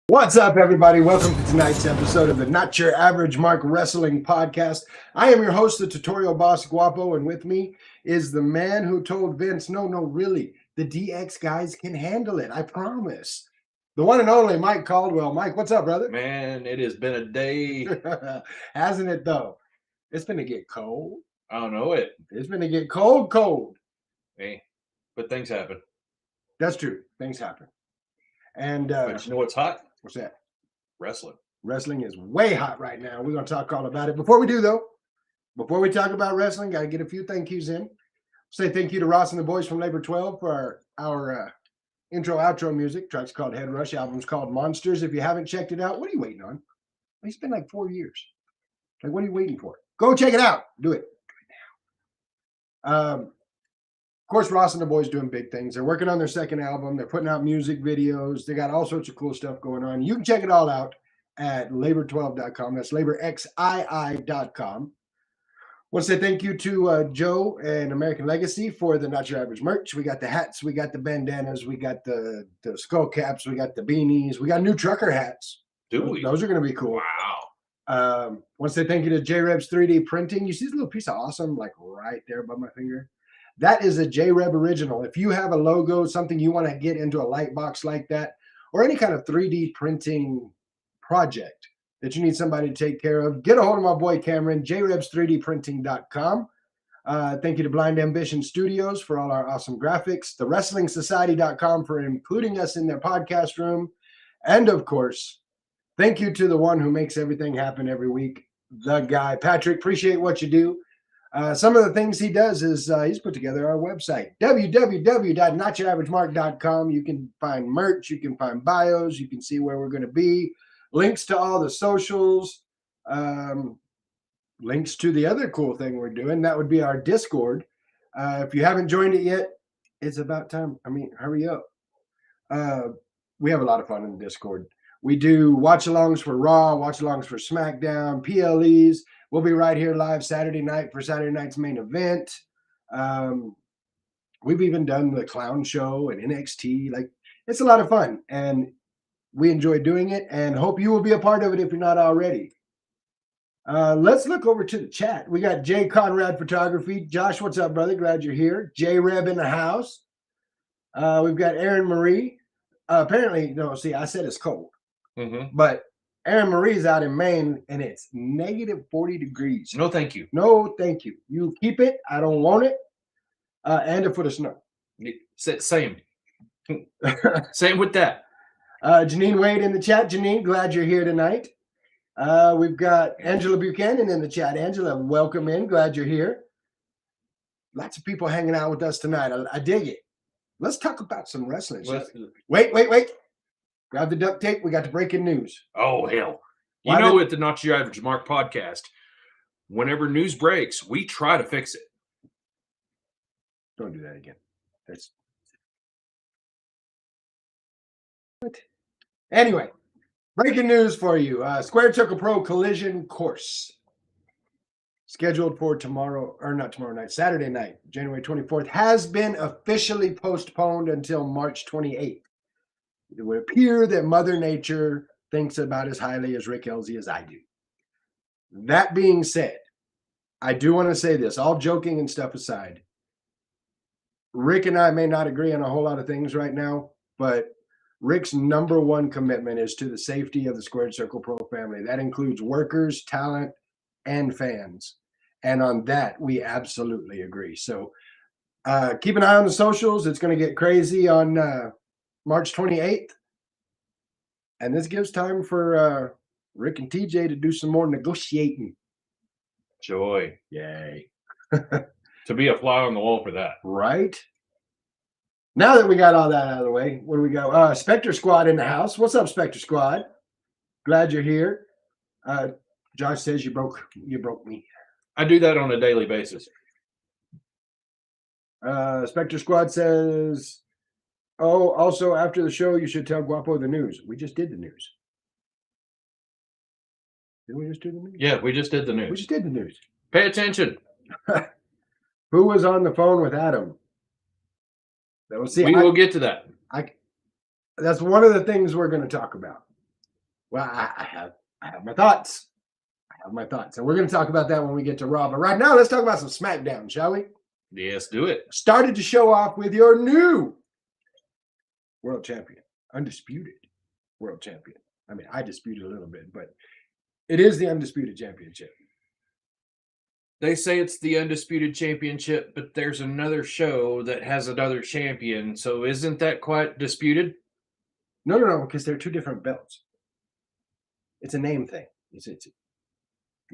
What's up, everybody? Welcome to tonight's episode of the Not Your Average Mark Wrestling Podcast. I am your host, the Tutorial Boss Guapo, and with me is the man who told Vince, no, really, the DX guys can handle it. I promise. The one and only Mike Caldwell. Mike, what's up, brother? Man, it has been a day. Hasn't it, though? It's going to get cold. I don't know it. It's going to get cold. Hey, but things happen. That's true. Things happen. And but you know what's hot? What's that? Wrestling. Wrestling is way hot right now. We're going to talk all about it. Before we do, though, before we talk about wrestling, got to get a few thank yous in. Say thank you to Ross and the boys from Labor 12 for our intro-outro music. Track's called Head Rush. Album's called Monsters. If you haven't checked it out, what are you waiting on? It's been like 4 years. Like, what are you waiting for? Go check it out. Do it now. Of course, Ross and the boys doing big things. They're working on their second album. They're putting out music videos. They got all sorts of cool stuff going on. You can check it all out at labor12.com. That's laborxii.com. Want to say thank you to Joe and American Legacy for the Not Your Average merch. We got the hats. We got the bandanas. We got the skull caps. We got the beanies. We got new trucker hats. Do we? Those are going to be cool. Wow. Want to say thank you to JReb's 3D printing. You see this little piece of awesome, like right there above my finger? That is a JReb original. If you have a logo, something you want to get into a light box like that, or any kind of 3D printing project that you need somebody to take care of, get a hold of my boy Cameron, jrebs3dprinting.com. Thank you to Blind Ambition Studios for all our awesome graphics, thewrestlingsociety.com for including us in their podcast room, and of course, thank you to the one who makes everything happen every week, the guy. Patrick, appreciate what you do. Some of the things he does is he's put together our website, www.notyouraverage.com. You can find merch, you can find bios, you can see where we're going to be, links to all the socials, links to the other cool thing we're doing. That would be our Discord. If you haven't joined it yet, it's about time. I mean, hurry up. We have a lot of fun in the Discord. We do watch-alongs for Raw, watch-alongs for SmackDown, PLEs. We'll be right here live Saturday night for Saturday night's main event. We've even done the clown show and NXT. Like, it's a lot of fun, and we enjoy doing it, and hope you will be a part of it if you're not already. Let's look over to the chat. We got Jay Conrad Photography. Josh, what's up, brother? Glad you're here. JReb in the house. We've got Aaron Marie. Apparently, no, see, I said it's cold. Mm-hmm. But Aaron Marie's out in Maine, and it's negative 40 degrees. No, thank you. No, thank you. You keep it. I don't want it. And a foot of snow. Same. Same with that. Janine Wade in the chat. Janine, glad you're here tonight. We've got Angela Buchanan in the chat. Angela, welcome in. Glad you're here. Lots of people hanging out with us tonight. I dig it. Let's talk about some wrestling. Wait. Grab the duct tape. We got the breaking news. Oh, hell. At the Not Your Average Mark podcast, whenever news breaks, we try to fix it. Don't do that again. That's what? Anyway, breaking news for you. Squared Circle Pro Collision Course. Scheduled for Saturday night, January 24th, has been officially postponed until March 28th. It would appear that Mother Nature thinks about as highly as Rick Elsey as I do. That being said, I do want to say this, all joking and stuff aside. Rick and I may not agree on a whole lot of things right now, but Rick's number one commitment is to the safety of the Squared Circle Pro family. That includes workers, talent, and fans. And on that, we absolutely agree. So keep an eye on the socials. It's going to get crazy on March 28th. And this gives time for Rick and TJ to do some more negotiating. Joy. Yay. To be a fly on the wall for that. Right? Now that we got all that out of the way, where do we go? Spectre Squad in the house. What's up, Spectre Squad? Glad you're here. Josh says you broke me. I do that on a daily basis. Spectre Squad says, oh, also after the show, you should tell Guapo the news. We just did the news. Did we just do the news? Yeah, we just did the news. We just did the news. Pay attention. Who was on the phone with Adam? We will get to that. That's one of the things we're going to talk about. Well, I have my thoughts. I have my thoughts, and we're going to talk about that when we get to Raw. But right now, let's talk about some SmackDown, shall we? Yes, do it. Started to show off with your new world champion, undisputed world champion. I mean, I disputed a little bit, but it is the undisputed championship. They say it's the undisputed championship, but there's another show that has another champion. So isn't that quite disputed? No, because they're two different belts. It's a name thing. You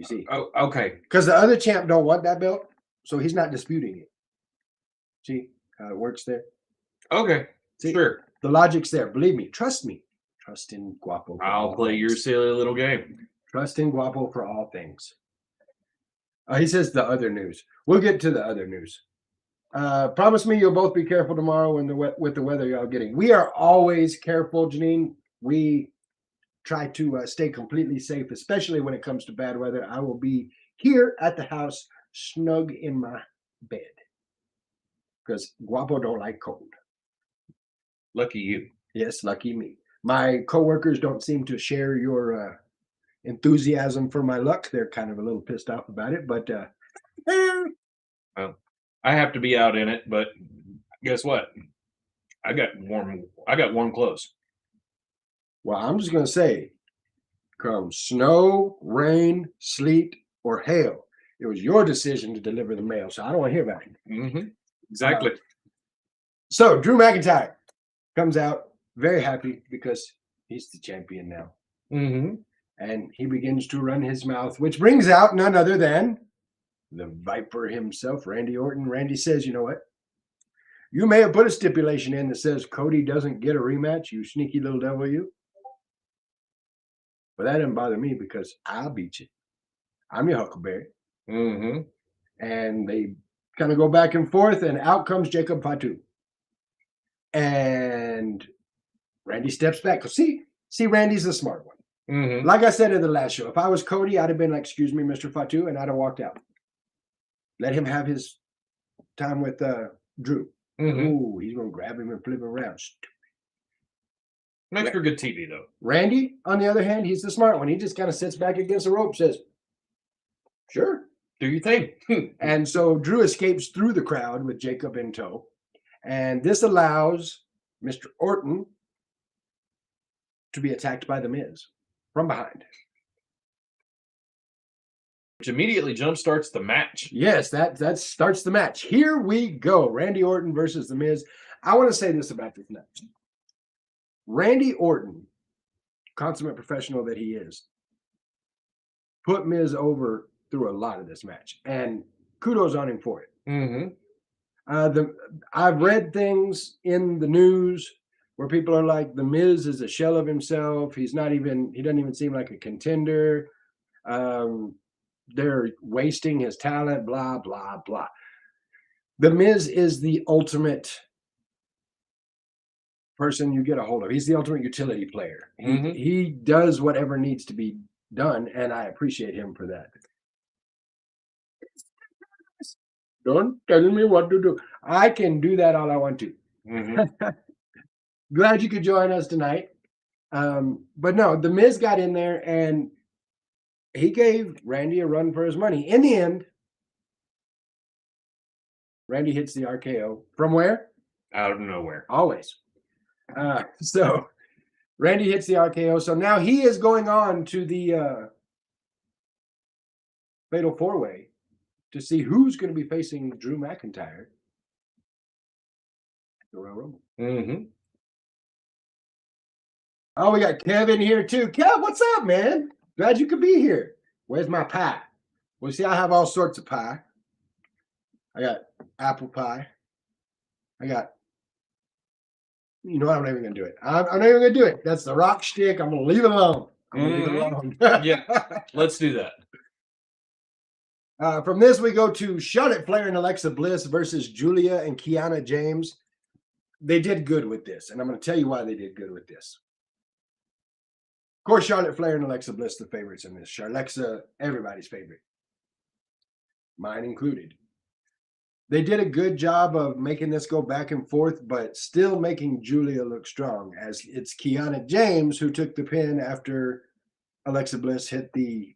see, Oh, okay. because the other champ don't want that belt, so he's not disputing it. See how it works there? Okay. See, Sure. the logic's there. Believe me. Trust me. Trust in Guapo. I'll play your silly little game. Trust in Guapo for all things. He says the other news. We'll get to the other news. Promise me you'll both be careful tomorrow with the weather y'all getting. We are always careful, Janine. We try to stay completely safe, especially when it comes to bad weather. I will be here at the house, snug in my bed, because Guapo don't like cold. Lucky you. Yes, lucky me. My coworkers don't seem to share your enthusiasm for my luck. They're kind of a little pissed off about it, but Well, I have to be out in it, but guess what? I got warm clothes. well, I'm just gonna say, come snow, rain, sleet, or hail, it was your decision to deliver the mail, so I don't want to hear about it. Mm-hmm. Exactly. So Drew McIntyre comes out very happy because he's the champion now. Mm-hmm. And he begins to run his mouth, which brings out none other than the Viper himself, Randy Orton. Randy says, you know what? You may have put a stipulation in that says Cody doesn't get a rematch, you sneaky little devil, you. But that doesn't bother me because I'll beat you. I'm your Huckleberry. Mm-hmm. And they kind of go back and forth, and out comes Jacob Fatu. And Randy steps back. See, Randy's the smart one. Mm-hmm. Like I said in the last show, if I was Cody, I'd have been like, excuse me, Mr. Fatu, and I'd have walked out. Let him have his time with Drew. Mm-hmm. Ooh, he's going to grab him and flip him around. Makes for good TV, though. Randy, on the other hand, he's the smart one. He just kind of sits back against the rope, says, sure. Do you think? And so Drew escapes through the crowd with Jacob in tow. And this allows Mr. Orton to be attacked by The Miz from behind. Which immediately jumpstarts the match. Yes, that starts the match. Here we go. Randy Orton versus The Miz. I want to say this about this match. Randy Orton, consummate professional that he is, put Miz over through a lot of this match. And kudos on him for it. Mm-hmm. I've read things in the news where people are like, The Miz is a shell of himself. He doesn't even seem like a contender. They're wasting his talent, blah, blah, blah. The Miz is the ultimate person you get a hold of. He's the ultimate utility player. Mm-hmm. He does whatever needs to be done, and I appreciate him for that. Don't tell me what to do. I can do that all I want to. Mm-hmm. Glad you could join us tonight. But no, The Miz got in there and he gave Randy a run for his money. In the end, Randy hits the RKO. From where? Out of nowhere. Always. So Randy hits the RKO. So now he is going on to the Fatal 4-Way to see who's going to be facing Drew McIntyre at the Royal Rumble. Mm-hmm. Oh, we got Kevin here too. Kev, what's up, man? Glad you could be here. Where's my pie? Well, see, I have all sorts of pie. I got apple pie. I got, I'm not even going to do it. I'm not even going to do it. That's the rock stick. I'm going to leave it alone. Leave it alone. Yeah, let's do that. From this, we go to Charlotte Flair and Alexa Bliss versus Julia and Kiana James. They did good with this, and I'm going to tell you why they did good with this. Of course, Charlotte Flair and Alexa Bliss, the favorites in this. Alexa, everybody's favorite. Mine included. they did a good job of making this go back and forth, but still making Julia look strong, as it's Kiana James who took the pin after Alexa Bliss hit the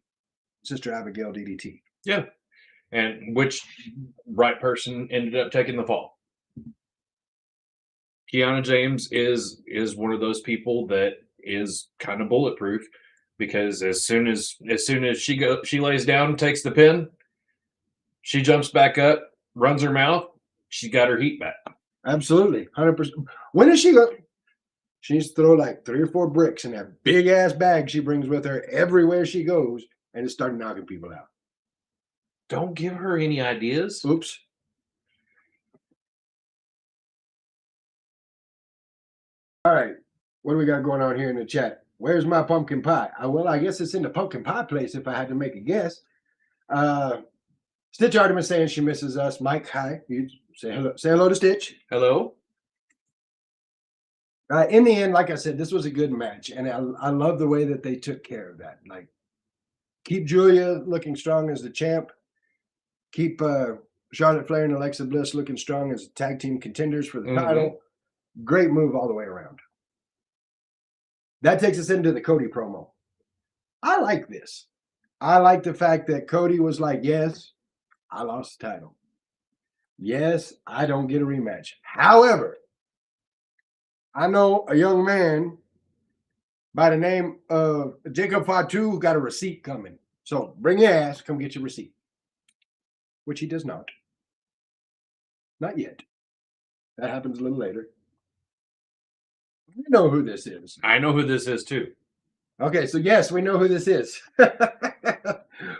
Sister Abigail DDT. Yeah. And which right person ended up taking the fall. Kiana James is one of those people that is kind of bulletproof, because as soon as she lays down, takes the pin, she jumps back up, runs her mouth, she got her heat back. Absolutely, 100%. When does she go? She needs to throw like 3 or 4 bricks in that big ass bag she brings with her everywhere she goes, and just start knocking people out. Don't give her any ideas. Oops. All right, what do we got going on here in the chat? Where's my pumpkin pie? Well, I guess it's in the pumpkin pie place if I had to make a guess. Stitch Artemis saying she misses us. Mike, hi. You say hello. Say hello to Stitch. Hello. In the end, like I said, this was a good match, and I love the way that they took care of that. Like, keep Julia looking strong as the champ. Keep Charlotte Flair and Alexa Bliss looking strong as tag team contenders for the title. Great move all the way around. That takes us into the Cody promo. I like this. I like the fact that Cody was like, yes, I lost the title. Yes, I don't get a rematch. However, I know a young man by the name of Jacob Fatu who got a receipt coming. So bring your ass, come get your receipt. Which he does not. Not yet. That happens a little later. We know who this is. I know who this is too. Okay, so yes, we know who this is.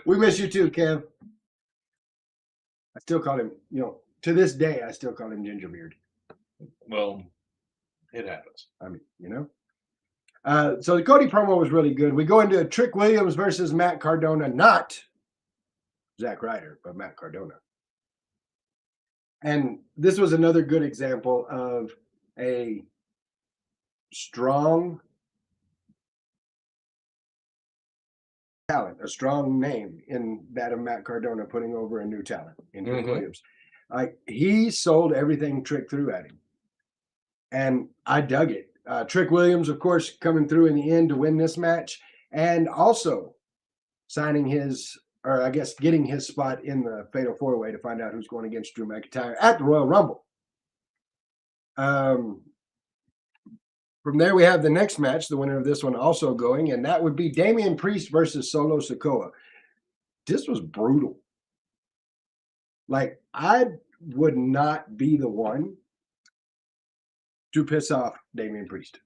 We miss you too, Kev. I still call him, to this day, I still call him Gingerbeard. Well, it happens. I mean, so the Cody promo was really good. We go into Trick Williams versus Matt Cardona, not Zack Ryder, but Matt Cardona. And this was another good example of a strong talent, a strong name in that of Matt Cardona putting over a new talent in Trick Williams. Like, he sold everything Trick threw at him. And I dug it. Trick Williams, of course, coming through in the end to win this match, and also signing getting his spot in the Fatal 4-Way to find out who's going against Drew McIntyre at the Royal Rumble. From there, we have the next match, the winner of this one also going, and that would be Damian Priest versus Solo Sikoa. This was brutal. Like, I would not be the one to piss off Damian Priest.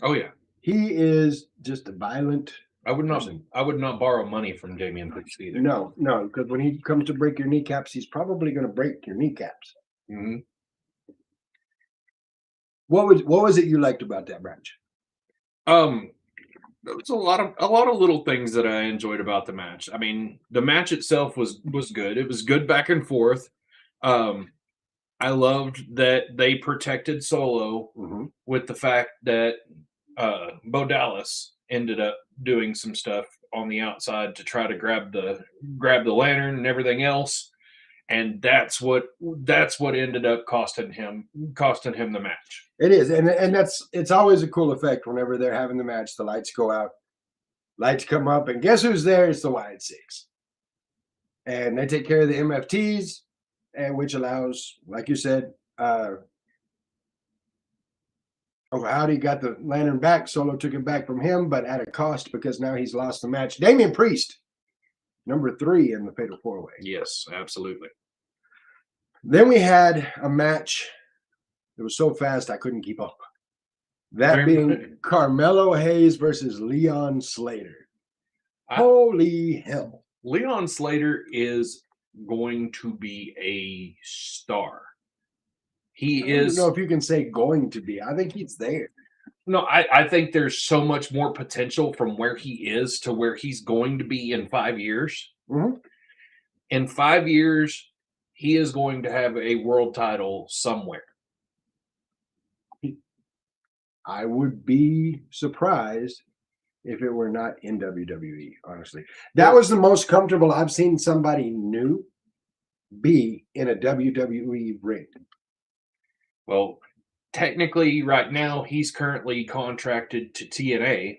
Oh yeah. He is just a violent person. I would not borrow money from Damian Priest either. No, because when he comes to break your kneecaps, he's probably going to break your kneecaps. Mm-hmm. What was it you liked about that match? There was a lot of little things that I enjoyed about the match. I mean, the match itself was good. It was good back and forth. I loved that they protected Solo with the fact that Bo Dallas ended up doing some stuff on the outside to try to grab the lantern and everything else. And that's what ended up costing him the match. It is, and it's always a cool effect whenever they're having the match. The lights go out, lights come up, and guess who's there? It's the Wyatt Six, and they take care of the MFTs, and which allows, like you said, Howdy got the lantern back. Solo took it back from him, but at a cost because now he's lost the match. Damian Priest, number 3 in the Fatal 4-Way. Yes, absolutely. Then we had a match that was so fast I couldn't keep up. That being Carmelo Hayes versus Leon Slater. Holy hell. Leon Slater is going to be a star. He is. I don't know if you can say going to be. I think he's there. No, I think there's so much more potential from where he is to where he's going to be in 5 years. Mm-hmm. In 5 years, he is going to have a world title somewhere. I would be surprised if it were not in WWE, honestly. That was the most comfortable I've seen somebody new be in a WWE ring? Well, technically, right now, he's currently contracted to TNA.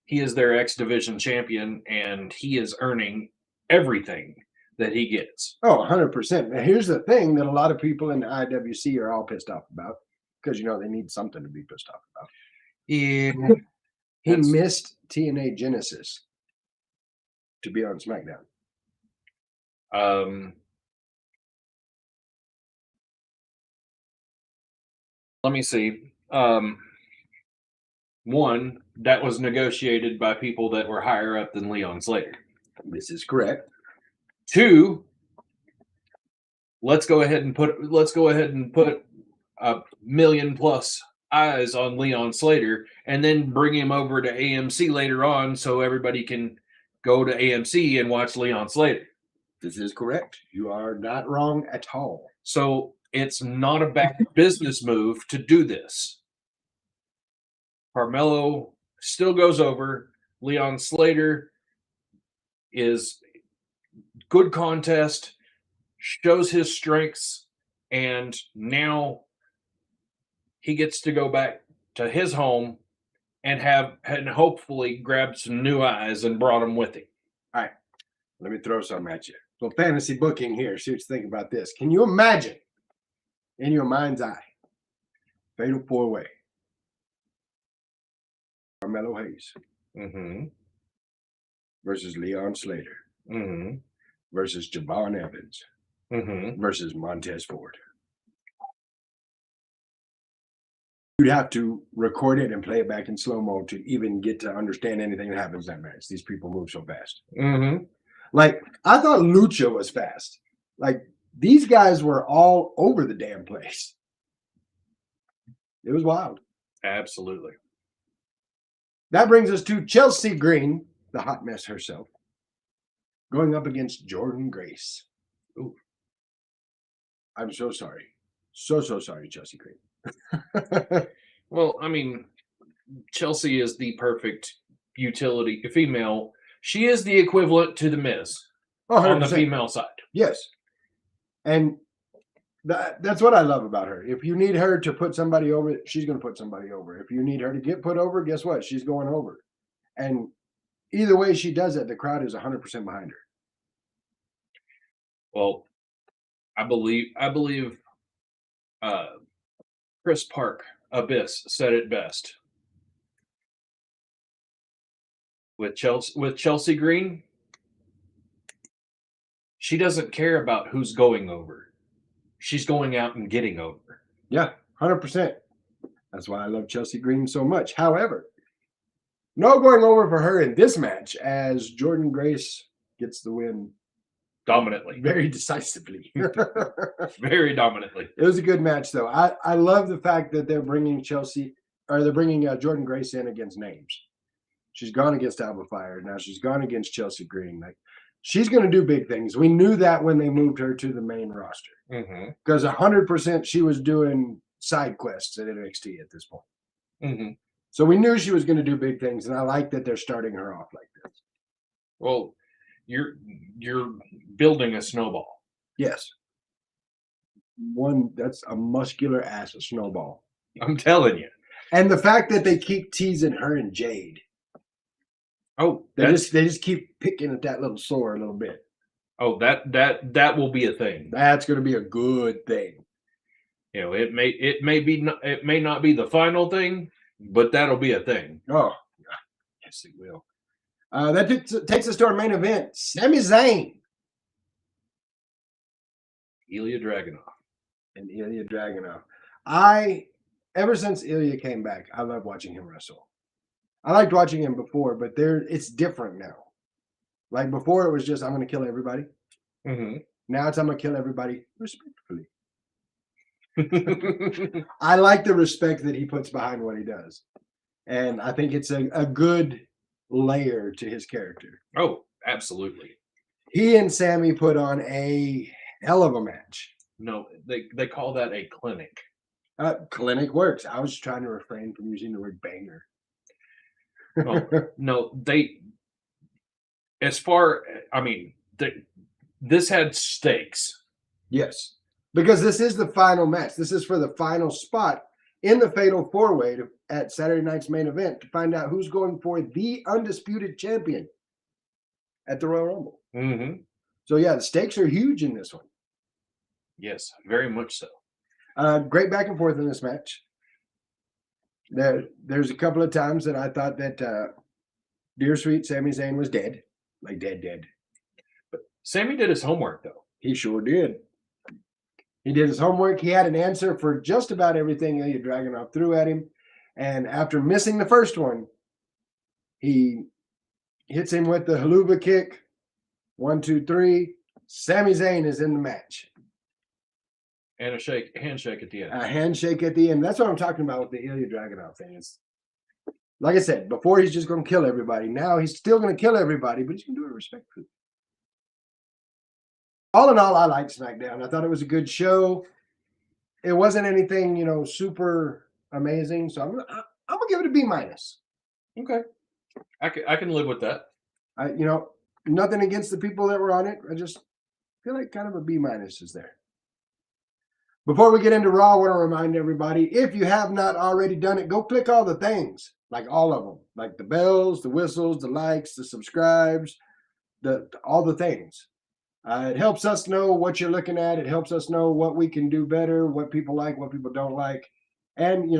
He is their X Division champion, and he is earning everything that he gets. Oh, 100%. Now, here's the thing that a lot of people in the IWC are all pissed off about because, they need something to be pissed off about. Yeah. He That's- missed TNA Genesis to be on SmackDown. Let me see. One, that was negotiated by people that were higher up than Leon Slater. This is correct. Two, let's go ahead and put a million plus eyes on Leon Slater and then bring him over to AMC later on so everybody can go to AMC and watch Leon Slater. This is correct. You are not wrong at all. So it's not a bad business move to do this. Carmelo still goes over. Leon Slater is good contest, shows his strengths, and now he gets to go back to his home and hopefully grab some new eyes and brought them with him. All right. Let me throw something at you. So fantasy booking here. See what you think about this. Can you imagine in your mind's eye, fatal four-way, Carmelo Hayes versus Leon Slater versus Javon Evans versus Montez Ford? You'd have to record it and play it back in slow-mo to even get to understand anything that happens in that match. These people move so fast. Like, I thought Lucha was fast. Like, these guys were all over the damn place. It was wild. Absolutely. That brings us to Chelsea Green, the hot mess herself, going up against Jordan Grace. Ooh. I'm so sorry. So sorry, Chelsea Green. Well, I mean, Chelsea is the perfect utility female. She is the equivalent to the Miz on the female side. Yes. And that's what I love about her. If you need her to put somebody over, she's going to put somebody over. If you need her to get put over, guess what? She's going over. And either way she does it, the crowd is 100% behind her. Well, I believe Chris Park, Abyss, said it best. With Chelsea Green, she doesn't care about who's going over. She's going out and getting over. Yeah, 100%. That's why I love Chelsea Green so much. However, no going over for her in this match as Jordan Grace gets the win dominantly. Very decisively. Very dominantly. It was a good match, though. I love the fact that they're bringing Jordan Grace in against names. She's gone against Alba Fire. Now she's gone against Chelsea Green. Like, she's going to do big things. We knew that when they moved her to the main roster. Because 100% she was doing side quests at NXT at this point. So we knew she was going to do big things, and I like that they're starting her off like this. Well, you're building a snowball. Yes. One that's a muscular ass, a snowball. I'm telling you. And the fact that they keep teasing her and Jade. Oh, they just keep picking at that little sore a little bit. Oh, that will be a thing. That's going to be a good thing. You know, it may not be the final thing, but that'll be a thing. Oh, yes, it will. That takes us to our main event: Sami Zayn, Ilya Dragunov, and Ilya Dragunov. Ever since Ilya came back, I love watching him wrestle. I liked watching him before, but it's different now. Like before, it was just I'm going to kill everybody. Now it's I'm going to kill everybody respectfully. I like the respect that he puts behind what he does, and I think it's a good layer to his character. Oh, absolutely. He and Sammy put on a hell of a match. No, they call that a clinic. Clinic works. I was trying to refrain from using the word banger. No, this had stakes. Yes, because this is the final match. This is for the final spot in the Fatal 4-Way at Saturday night's main event to find out who's going for the undisputed champion at the Royal Rumble. Mm-hmm. So, yeah, the stakes are huge in this one. Yes, very much so. Great back and forth in this match. There's a couple of times that I thought that dear sweet Sami Zayn was dead, like dead. Sammy did his homework, though. He sure did. He did his homework. He had an answer for just about everything Ilya Dragunov threw at him. And after missing the first one, he hits him with the haluva kick. 1, 2, 3. Sami Zayn is in the match. And a handshake at the end. A handshake at the end. That's what I'm talking about with the Ilya Dragunov thing. It's, like I said, before he's just going to kill everybody. Now he's still going to kill everybody, but he's going to do it respectfully. All in all, I liked SmackDown. I thought it was a good show. It wasn't anything, super amazing. So I'm gonna give it a B-. Okay. I can live with that. Nothing against the people that were on it. I just feel like kind of a B- is there. Before we get into Raw, I want to remind everybody, if you have not already done it, go click all the things, like all of them, like the bells, the whistles, the likes, the subscribes, all the things. It helps us know what you're looking at. It helps us know what we can do better, what people like, what people don't like. And,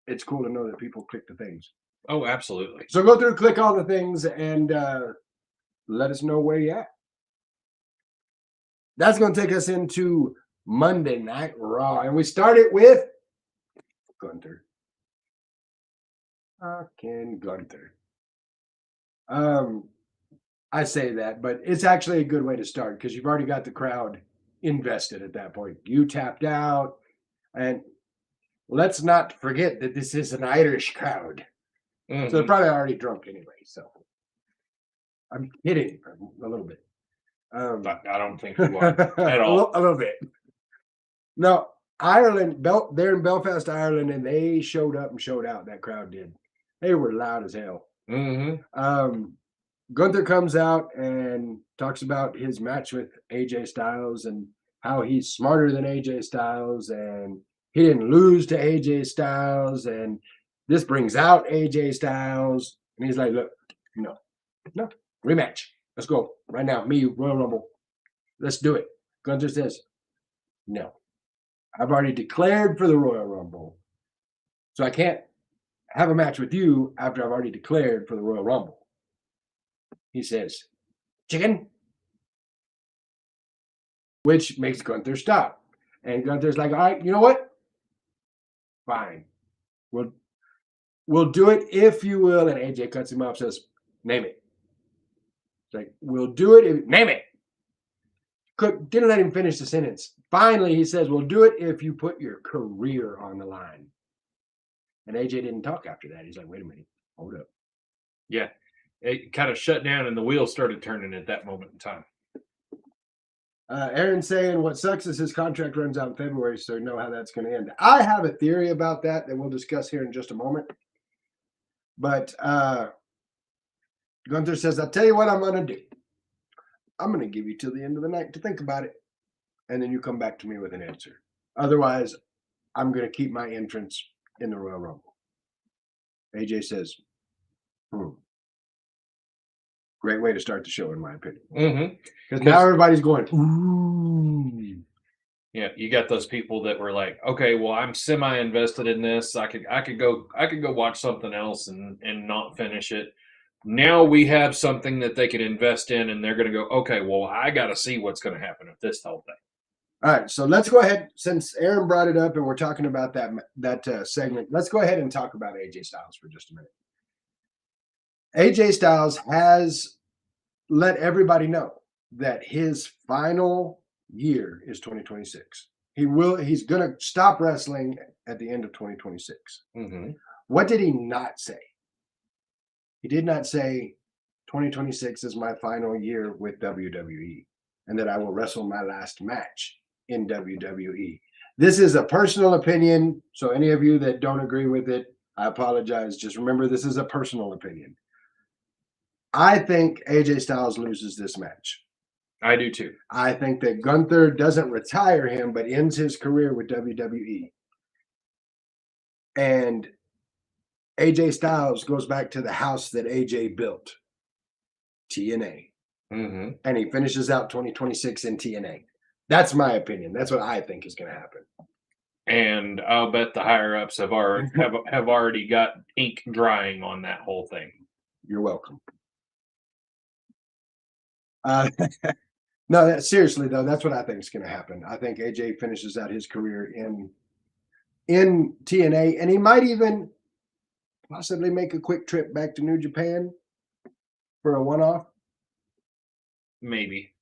it's cool to know that people click the things. Oh, absolutely. So go through, click all the things, and let us know where you're at. That's going to take us into Monday Night Raw. And we start it with Gunther. Fucking Gunther. I say that, but it's actually a good way to start because you've already got the crowd invested at that point. You tapped out, and let's not forget that this is an Irish crowd. Mm-hmm. So they're probably already drunk anyway. So I'm kidding a little bit. I don't think you are at all. A little bit. No, Ireland, they're in Belfast, Ireland, and they showed up and showed out. That crowd did. They were loud as hell. Mm-hmm. Gunther comes out and talks about his match with AJ Styles and how he's smarter than AJ Styles and he didn't lose to AJ Styles and this brings out AJ Styles. And he's like, look, no, rematch. Let's go right now. Me, Royal Rumble. Let's do it. Gunther says, no, I've already declared for the Royal Rumble. So I can't have a match with you after I've already declared for the Royal Rumble. He says, chicken, which makes Gunther stop. And Gunther's like, all right, you know what? Fine. We'll do it if you will. And AJ cuts him off, says, name it. It's like, we'll do it. Name it. Didn't let him finish the sentence. Finally, he says, we'll do it if you put your career on the line. And AJ didn't talk after that. He's like, wait a minute. Hold up. Yeah. It kind of shut down and the wheels started turning at that moment in time. Aaron's saying what sucks is his contract runs out in February, so you know how that's going to end. I have a theory about that we'll discuss here in just a moment. But Gunther says, I'll tell you what I'm going to do. I'm going to give you till the end of the night to think about it, and then you come back to me with an answer. Otherwise, I'm going to keep my entrance in the Royal Rumble. AJ says, Great way to start the show, in my opinion. Because now everybody's going, ooh. Yeah, you got those people that were like, okay, well, I'm semi-invested in this. I could go watch something else and not finish it. Now we have something that they can invest in, and they're going to go, okay, well, I got to see what's going to happen with this whole thing. All right, so let's go ahead. Since Aaron brought it up and we're talking about that segment, let's go ahead and talk about AJ Styles for just a minute. AJ Styles has let everybody know that his final year is 2026. He's going to stop wrestling at the end of 2026. What did he not say? He did not say 2026 is my final year with WWE and that I will wrestle my last match in WWE. This is a personal opinion, so any of you that don't agree with it, I apologize. Just remember, this is a personal opinion. I think AJ Styles loses this match. I do too. I think that Gunther doesn't retire him, but ends his career with WWE. And AJ Styles goes back to the house that AJ built, TNA. Mm-hmm. And he finishes out 2026 in TNA. That's my opinion. That's what I think is going to happen. And I'll bet the higher ups have already got ink drying on that whole thing. You're welcome. No, seriously though, that's what I think is going to happen. I think AJ finishes out his career in TNA, and he might even possibly make a quick trip back to New Japan for a one-off. Maybe.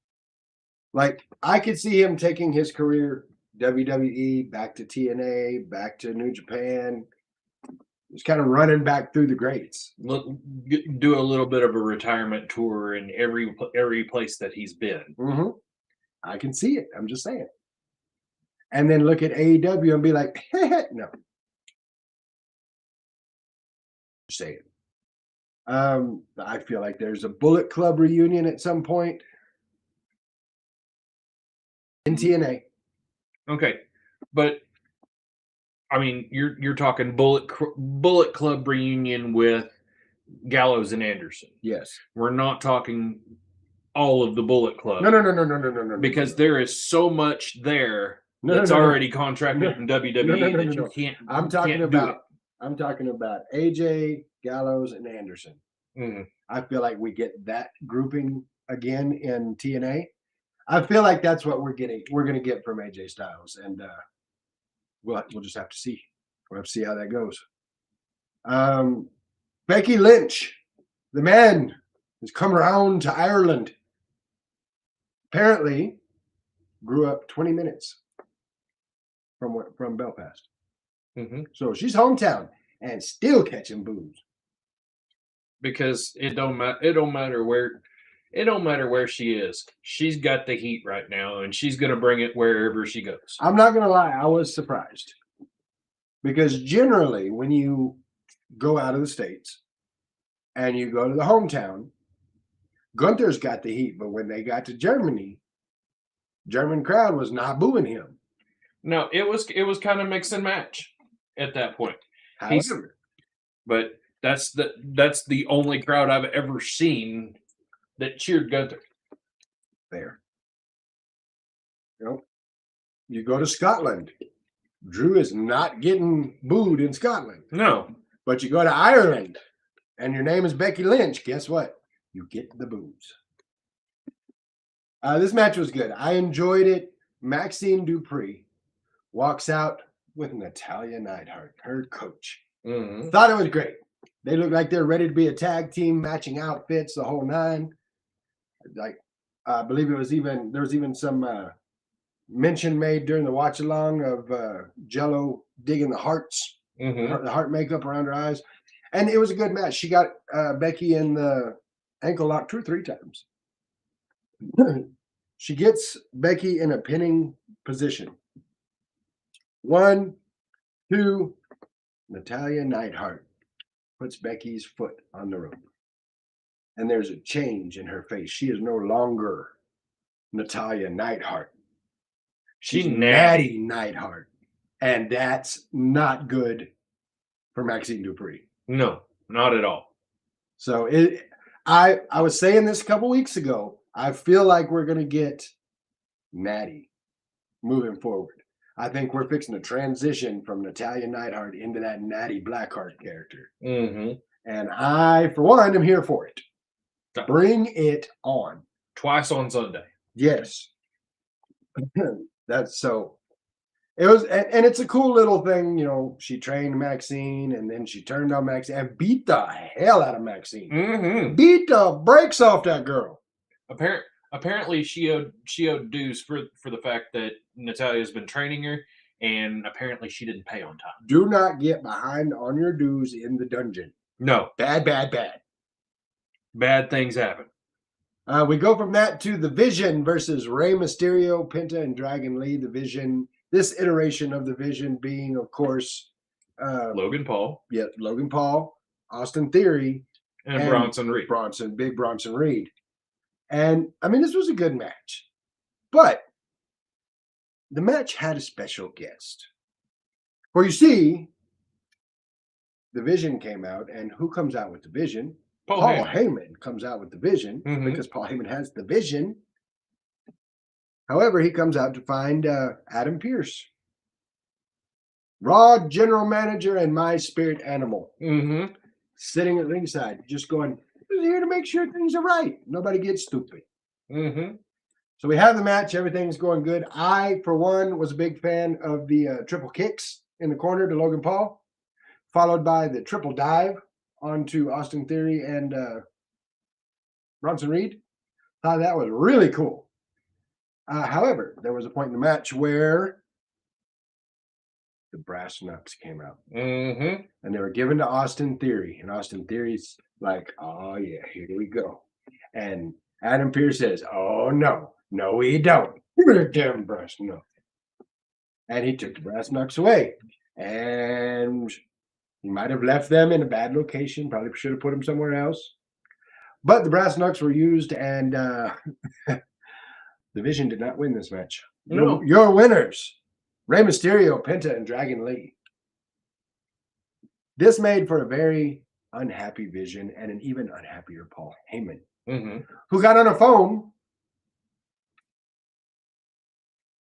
Like, I could see him taking his career WWE back to TNA, back to New Japan, just kind of running back through the grades. Do a little bit of a retirement tour in every place that he's been. Mm-hmm. I can see it. I'm just saying. And then look at AEW and be like, no. Just say it. I feel like there's a Bullet Club reunion at some point in TNA. Okay, but I mean, you're talking Bullet Club reunion with Gallows and Anderson. Yes. We're not talking all of the Bullet Club. No. Because there is so much there that's already contracted in WWE that you can't. I'm talking about AJ, Gallows, and Anderson. Mm-hmm. I feel like we get that grouping again in TNA. I feel like that's what we're getting. We're going to get from AJ Styles, and we'll just have to see. We'll have to see how that goes. Becky Lynch, the man, has come around to Ireland. Apparently, grew up 20 minutes from Belfast. Mm-hmm. So she's hometown and still catching boos. Because it don't matter where she is. She's got the heat right now, and she's going to bring it wherever she goes. I'm not going to lie. I was surprised. Because generally, when you go out of the States and you go to the hometown, Gunther's got the heat. But when they got to Germany, German crowd was not booing him. No, it was kind of mix and match at that point. However, but that's the only crowd I've ever seen that cheered Gunther. There. You go to Scotland. Drew is not getting booed in Scotland. No. But you go to Ireland and your name is Becky Lynch. Guess what? You get the boos. This match was good. I enjoyed it. Maxine Dupree walks out with Natalya Neidhart, her coach. Mm-hmm. Thought it was great. They look like they're ready to be a tag team, matching outfits, the whole nine. Like, I believe there was even some mention made during the watch along of Jello digging the hearts, the heart makeup around her eyes, and it was a good match. She got Becky in the ankle lock 2 or 3 times. She gets Becky in a pinning position. 1, 2, Natalya Neidhart puts Becky's foot on the rope. And there's a change in her face. She is no longer Natalya Neidhart. She's Natty Neidhart. And that's not good for Maxine Dupree. No, not at all. So I was saying this a couple weeks ago. I feel like we're going to get Natty moving forward. I think we're fixing to transition from Natalya Neidhart into that Natty Blackheart character. Mm-hmm. And I, for one, am here for it. Bring it on. Twice on Sunday. Yes. That's so. It was, and it's a cool little thing. You know, she trained Maxine, and then she turned on Maxine and beat the hell out of Maxine. Mm-hmm. Beat the brakes off that girl. Apparently, she owed dues for the fact that Natalya's been training her, and apparently she didn't pay on time. Do not get behind on your dues in the dungeon. No. Bad. Bad things happen. We go from that to the Vision versus Rey Mysterio, Penta, and Dragon Lee. The Vision, this iteration of the Vision being, of course, Logan Paul. Yeah, Logan Paul, Austin Theory, and Bronson Reed. Big Bronson Reed. And I mean, this was a good match, but the match had a special guest. Well, you see, the Vision came out, and who comes out with the Vision? Paul Paul Heyman. Heyman comes out with the Vision Mhm. because Paul Heyman has the Vision. However, he comes out to find Adam Pearce, Raw general manager and my spirit animal, Mm-hmm. sitting at ringside, just going, "Who's here to make sure things are right? Nobody gets stupid." Mm-hmm. So we have the match. Everything's going good. I, for one, was a big fan of the triple kicks in the corner to Logan Paul, followed by the triple dive onto Austin Theory and Bronson Reed. Thought that was really cool. However, there was a point in the match where the brass knucks came out Mm-hmm. and they were given to Austin Theory. And Austin Theory's like, "Oh, yeah, here we go." And Adam Pearce says, "Oh, no, we don't. Give me the damn brass knuck." And he took the brass knucks away. And he might have left them in a bad location. Probably should have put them somewhere else. But the brass knucks were used, and the Vision did not win this match. No. Your winners, Rey Mysterio, Penta, and Dragon Lee. This made for a very unhappy Vision and an even unhappier Paul Heyman, Mm-hmm. who got on a phone,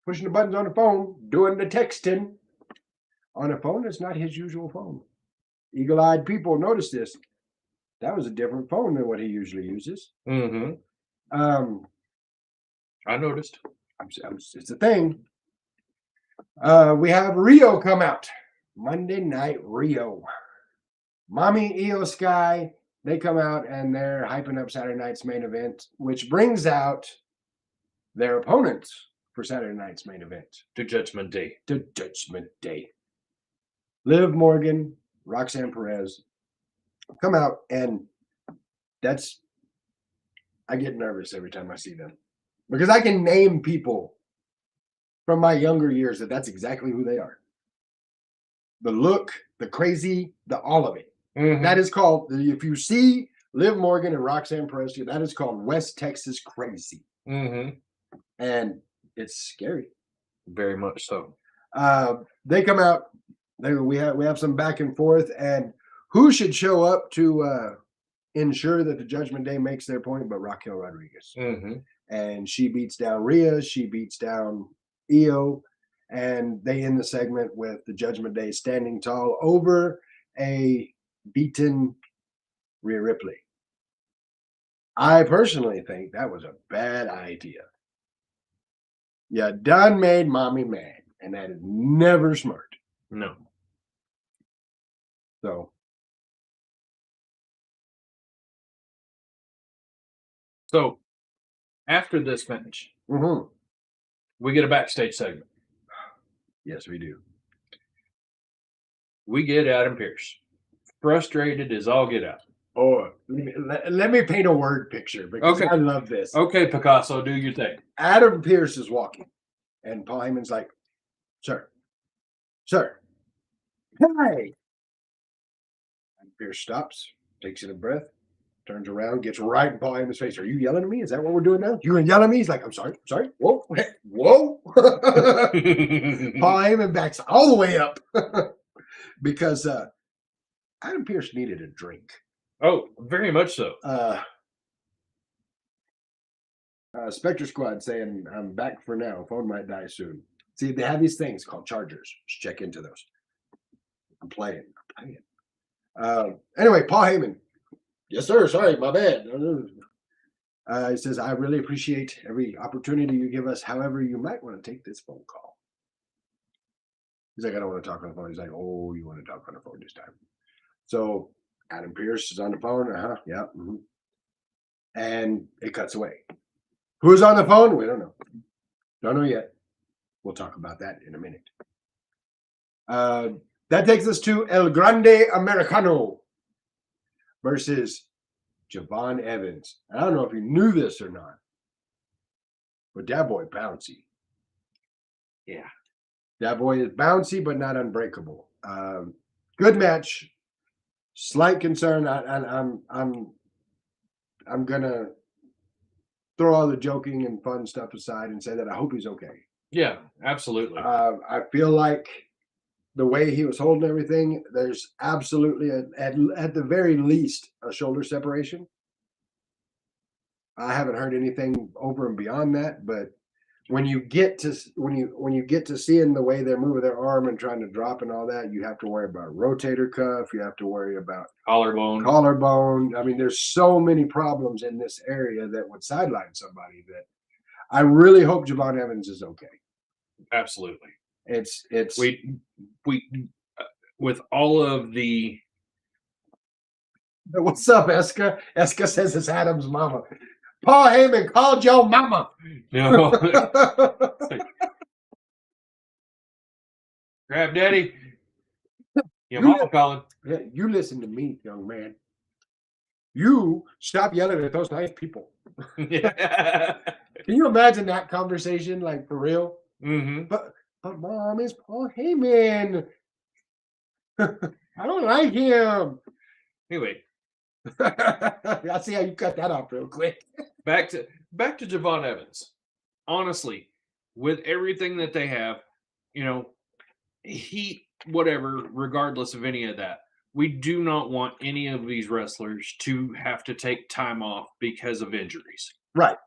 pushing the buttons on the phone, doing the texting on a phone that's not his usual phone. Eagle-eyed people notice this. That was a different phone than what he usually uses. Mm-hmm. I noticed. It's a thing. We have Rio come out. Monday Night Rio. Mommy, Io Sky, they come out and they're hyping up Saturday night's main event, which brings out their opponents for Saturday night's main event. To Judgment Day. To Judgment Day. Liv Morgan, Roxanne Perez come out, and I get nervous every time I see them because I can name people from my younger years that's exactly who they are. The look, the crazy, the all of it. Mm-hmm. That is called, if you see Liv Morgan and Roxanne Perez, that is called West Texas crazy. Mm-hmm. And it's scary. Very much so. They come out, we have some back and forth, and who should show up to ensure that the Judgment Day makes their point but Raquel Rodriguez. Mm-hmm. And she beats down Rhea, she beats down Io, and they end the segment with the Judgment Day standing tall over a beaten Rhea Ripley. I personally think that was a bad idea. You done made mommy mad, and that is never smart. No. So after this match, we get a backstage segment. Yes, we do. We get Adam Pearce. Frustrated as all get out. Oh, let me paint a word picture because Okay. I love this. Okay, Picasso, do your thing. Adam Pearce is walking, and Paul Heyman's like, "Sir, hey." And Pearce stops, takes in a breath, turns around, gets right in Paul Heyman's face. "Are you yelling at me? Is that what we're doing now? You gonna yell at me?" He's like, I'm sorry. Whoa. Paul Heyman backs all the way up because Adam Pearce needed a drink. Oh, very much so. Spectre Squad saying, "I'm back for now. Phone might die soon." See, they have these things called chargers. Just check into those. I'm playing. Anyway, Paul Heyman. "Yes, sir. Sorry, my bad." He says, "I really appreciate every opportunity you give us. However, you might want to take this phone call." He's like, "I don't want to talk on the phone." He's like, "Oh, you want to talk on the phone this time?" So Adam Pearce is on the phone. Yeah. Mm-hmm. And it cuts away. Who's on the phone? We don't know. Don't know yet. We'll talk about that in a minute. That takes us to El Grande Americano versus Javon Evans. I don't know if you knew this or not, but that boy bouncy. Yeah. That boy is bouncy, but not unbreakable. Good match. Slight concern. I'm gonna throw all the joking and fun stuff aside and say that I hope he's okay. Yeah, absolutely. I feel like the way he was holding everything, there's absolutely at the very least a shoulder separation. I haven't heard anything over and beyond that, but when you get to when you get to seeing the way they're moving their arm and trying to drop and all that, you have to worry about rotator cuff. You have to worry about Collarbone. collarbone. I mean, there's so many problems in this area that would sideline somebody. That I really hope Javon Evans is okay. Absolutely. It's We with all of the what's up, Eska? Eska says it's Adam's mama. Paul Heyman called your mama. Grab daddy. Your You mama li- calling. Yeah, you listen to me, young man. You stop yelling at those nice people. Yeah. Can you imagine that conversation, like for real? Mm-hmm. But mom is Paul Heyman. I don't like him. Anyway, I see how you cut that off real quick. back to Javon Evans. Honestly, with everything that they have, you know, he whatever, regardless of any of that, we do not want any of these wrestlers to have to take time off because of injuries. Right.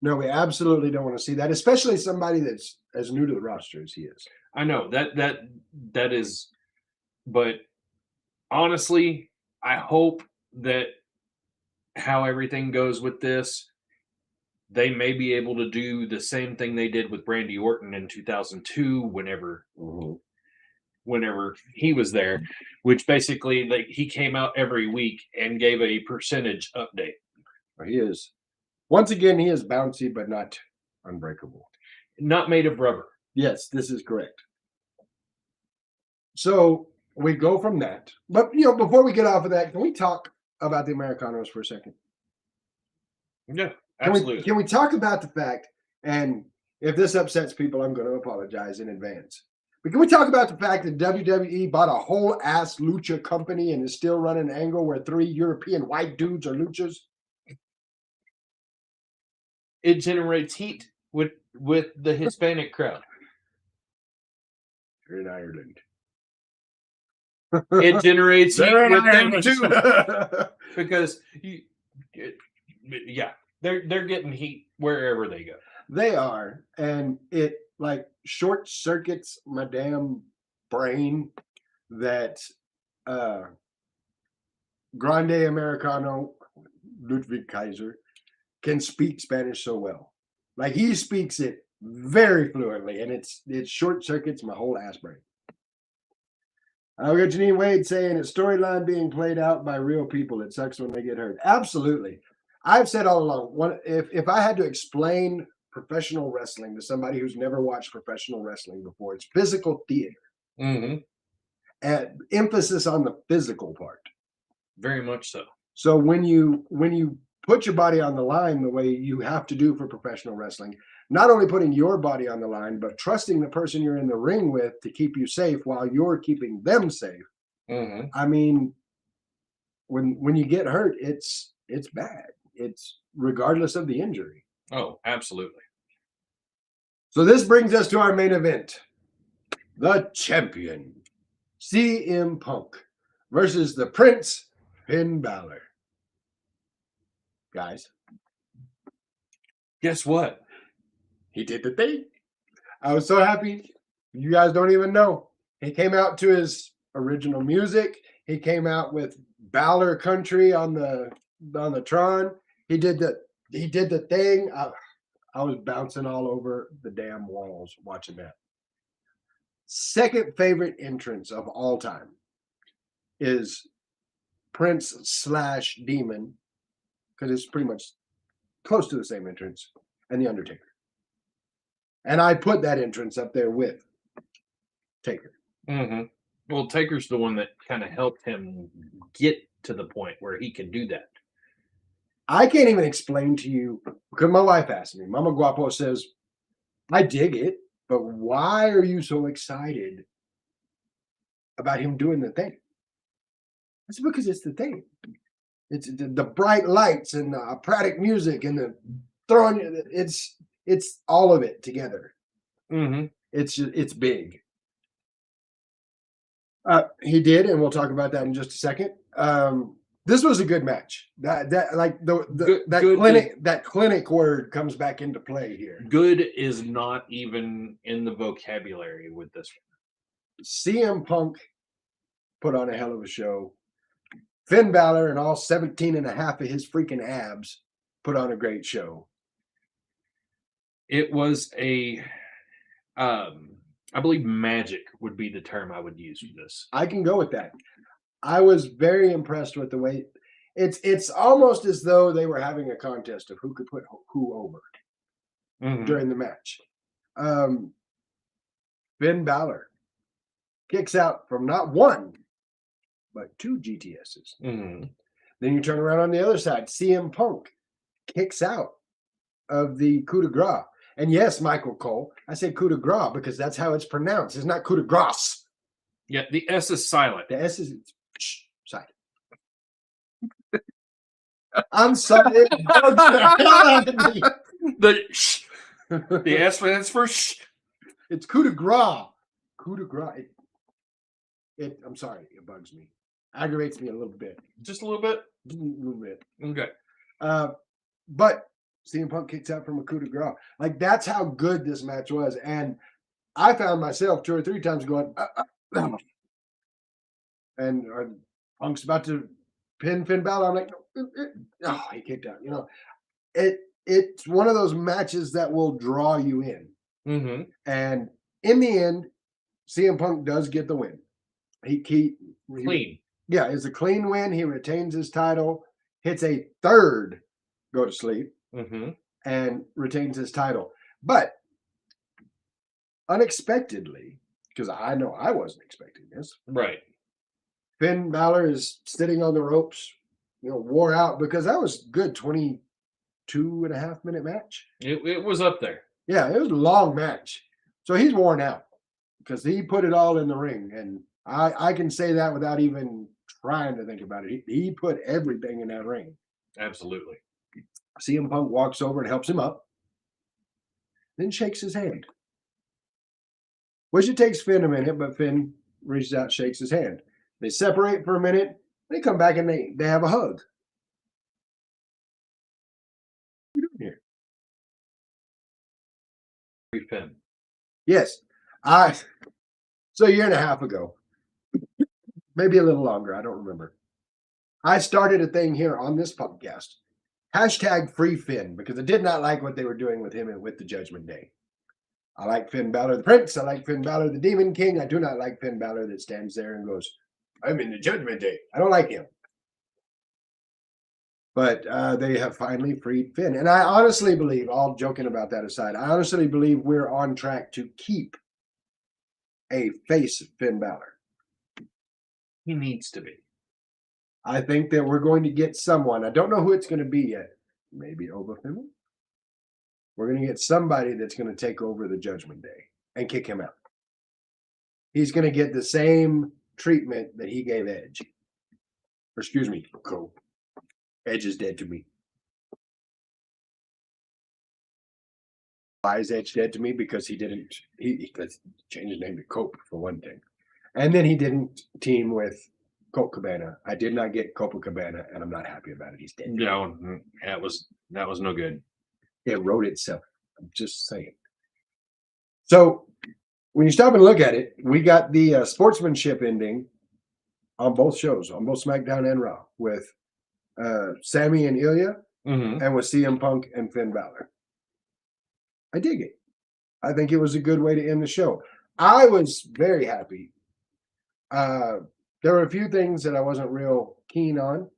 No, we absolutely don't want to see that, especially somebody that's as new to the roster as he is. I know that is, but honestly, I hope that how everything goes with this, they may be able to do the same thing they did with Randy Orton in 2002 whenever he was there, which basically like he came out every week and gave a percentage update. He is. Once again, he is bouncy, but not unbreakable. Not made of rubber. Yes, this is correct. So we go from that. But, before we get off of that, can we talk about the Americanos for a second? Yeah, Can absolutely. can we talk about the fact, and if this upsets people, I'm going to apologize in advance. But can we talk about the fact that WWE bought a whole ass lucha company and is still running an angle where 3 European white dudes are luchas? It generates heat with the Hispanic crowd. They're in Ireland. It generates heat They're in with them Ireland. too, because they're getting heat wherever they go. They are, and it like short circuits my damn brain that Grande Americano Ludwig Kaiser can speak Spanish so well. Like he speaks it very fluently, and it short circuits my whole ass brain. I got Janine Wade saying it's storyline being played out by real people. It sucks when they get hurt. Absolutely. I've said all along, if I had to explain professional wrestling to somebody who's never watched professional wrestling before, it's physical theater. Mm-hmm. And emphasis on the physical part. Very much so. So when you put your body on the line the way you have to do for professional wrestling, not only putting your body on the line, but trusting the person you're in the ring with to keep you safe while you're keeping them safe. Mm-hmm. I mean, when you get hurt, it's bad. It's regardless of the injury. Oh, absolutely. So this brings us to our main event. The champion, CM Punk, versus the Prince, Finn Balor. Guys, guess what? He did the thing. I was so happy. You guys don't even know. He came out to his original music. He came out with Balor Country on the Tron. He did the thing. I was bouncing all over the damn walls watching that. Second favorite entrance of all time is Prince / Demon, because it's pretty much close to the same entrance, and The Undertaker. And I put that entrance up there with Taker. Mm-hmm. Well, Taker's the one that kind of helped him get to the point where he can do that. I can't even explain to you, because my wife asked me, Mama Guapo says, I dig it, but why are you so excited about him doing the thing? I said, because it's the thing. It's the bright lights and the operatic music and the throwing. It's all of it together. Mm-hmm. It's big. He did, and we'll talk about that in just a second. This was a good match. That like that clinic word comes back into play here. Good is not even in the vocabulary with this one. CM Punk put on a hell of a show. Finn Balor and all 17 and a half of his freaking abs put on a great show. It was I believe magic would be the term I would use for this. I can go with that. I was very impressed with the way it's almost as though they were having a contest of who could put who over during the match. Finn Balor kicks out from not one, but two GTSs. Mm-hmm. Then you turn around on the other side. CM Punk kicks out of the coup de grace. And yes, Michael Cole, I say coup de grace because that's how it's pronounced. It's not coup de grace. Yeah, the S is silent. The S is silent. I'm sorry. The S stands for sh. It's coup de grace. Coup de grace. I'm sorry. It bugs me. Aggravates me a little bit. Just a little bit? A little bit. Okay. But CM Punk kicks out from a coup de grace. Like, that's how good this match was. And I found myself 2 or 3 times going, and Punk's about to pin Finn Balor. I'm like, oh, he kicked out. You know, it's one of those matches that will draw you in. Mm-hmm. And in the end, CM Punk does get the win. He clean. Yeah, it's a clean win. He retains his title, hits a third go to sleep, and retains his title. But unexpectedly, because I know I wasn't expecting this. Right. Finn Balor is sitting on the ropes, wore out because that was good 22.5 minute match. It was up there. Yeah, it was a long match. So he's worn out because he put it all in the ring. And I can say that without even trying to think about it. He put everything in that ring. Absolutely. CM Punk walks over and helps him up, then shakes his hand. Which it takes Finn a minute, but Finn reaches out, shakes his hand. They separate for a minute. They come back and they have a hug. What are you doing here? Free Finn. Yes. So a year and a half ago, maybe a little longer, I don't remember. I started a thing here on this podcast. #Free Finn, because I did not like what they were doing with him and with the Judgment Day. I like Finn Balor the Prince. I like Finn Balor the Demon King. I do not like Finn Balor that stands there and goes, I'm in the Judgment Day. I don't like him. But they have finally freed Finn. And I honestly believe, all joking about that aside, I honestly believe we're on track to keep a face of Finn Balor. He needs to be. I think that we're going to get someone. I don't know who it's going to be yet. Maybe Oba Finn. We're going to get somebody that's going to take over the Judgment Day and kick him out. He's going to get the same treatment that he gave Edge. Or excuse me, Cope. Edge is dead to me. Why is Edge dead to me? Because he didn't. He changed his name to Cope for one thing, and then he didn't team with Colt Cabana. I did not get Copacabana, and I'm not happy about it. He's dead. No, that was no good. It wrote itself. I'm just saying. So when you stop and look at it, we got the sportsmanship ending on both shows, on both SmackDown and Raw, with Sammy and Ilya, and with CM Punk and Finn Balor. I dig it. I think it was a good way to end the show. I was very happy. There were a few things that I wasn't real keen on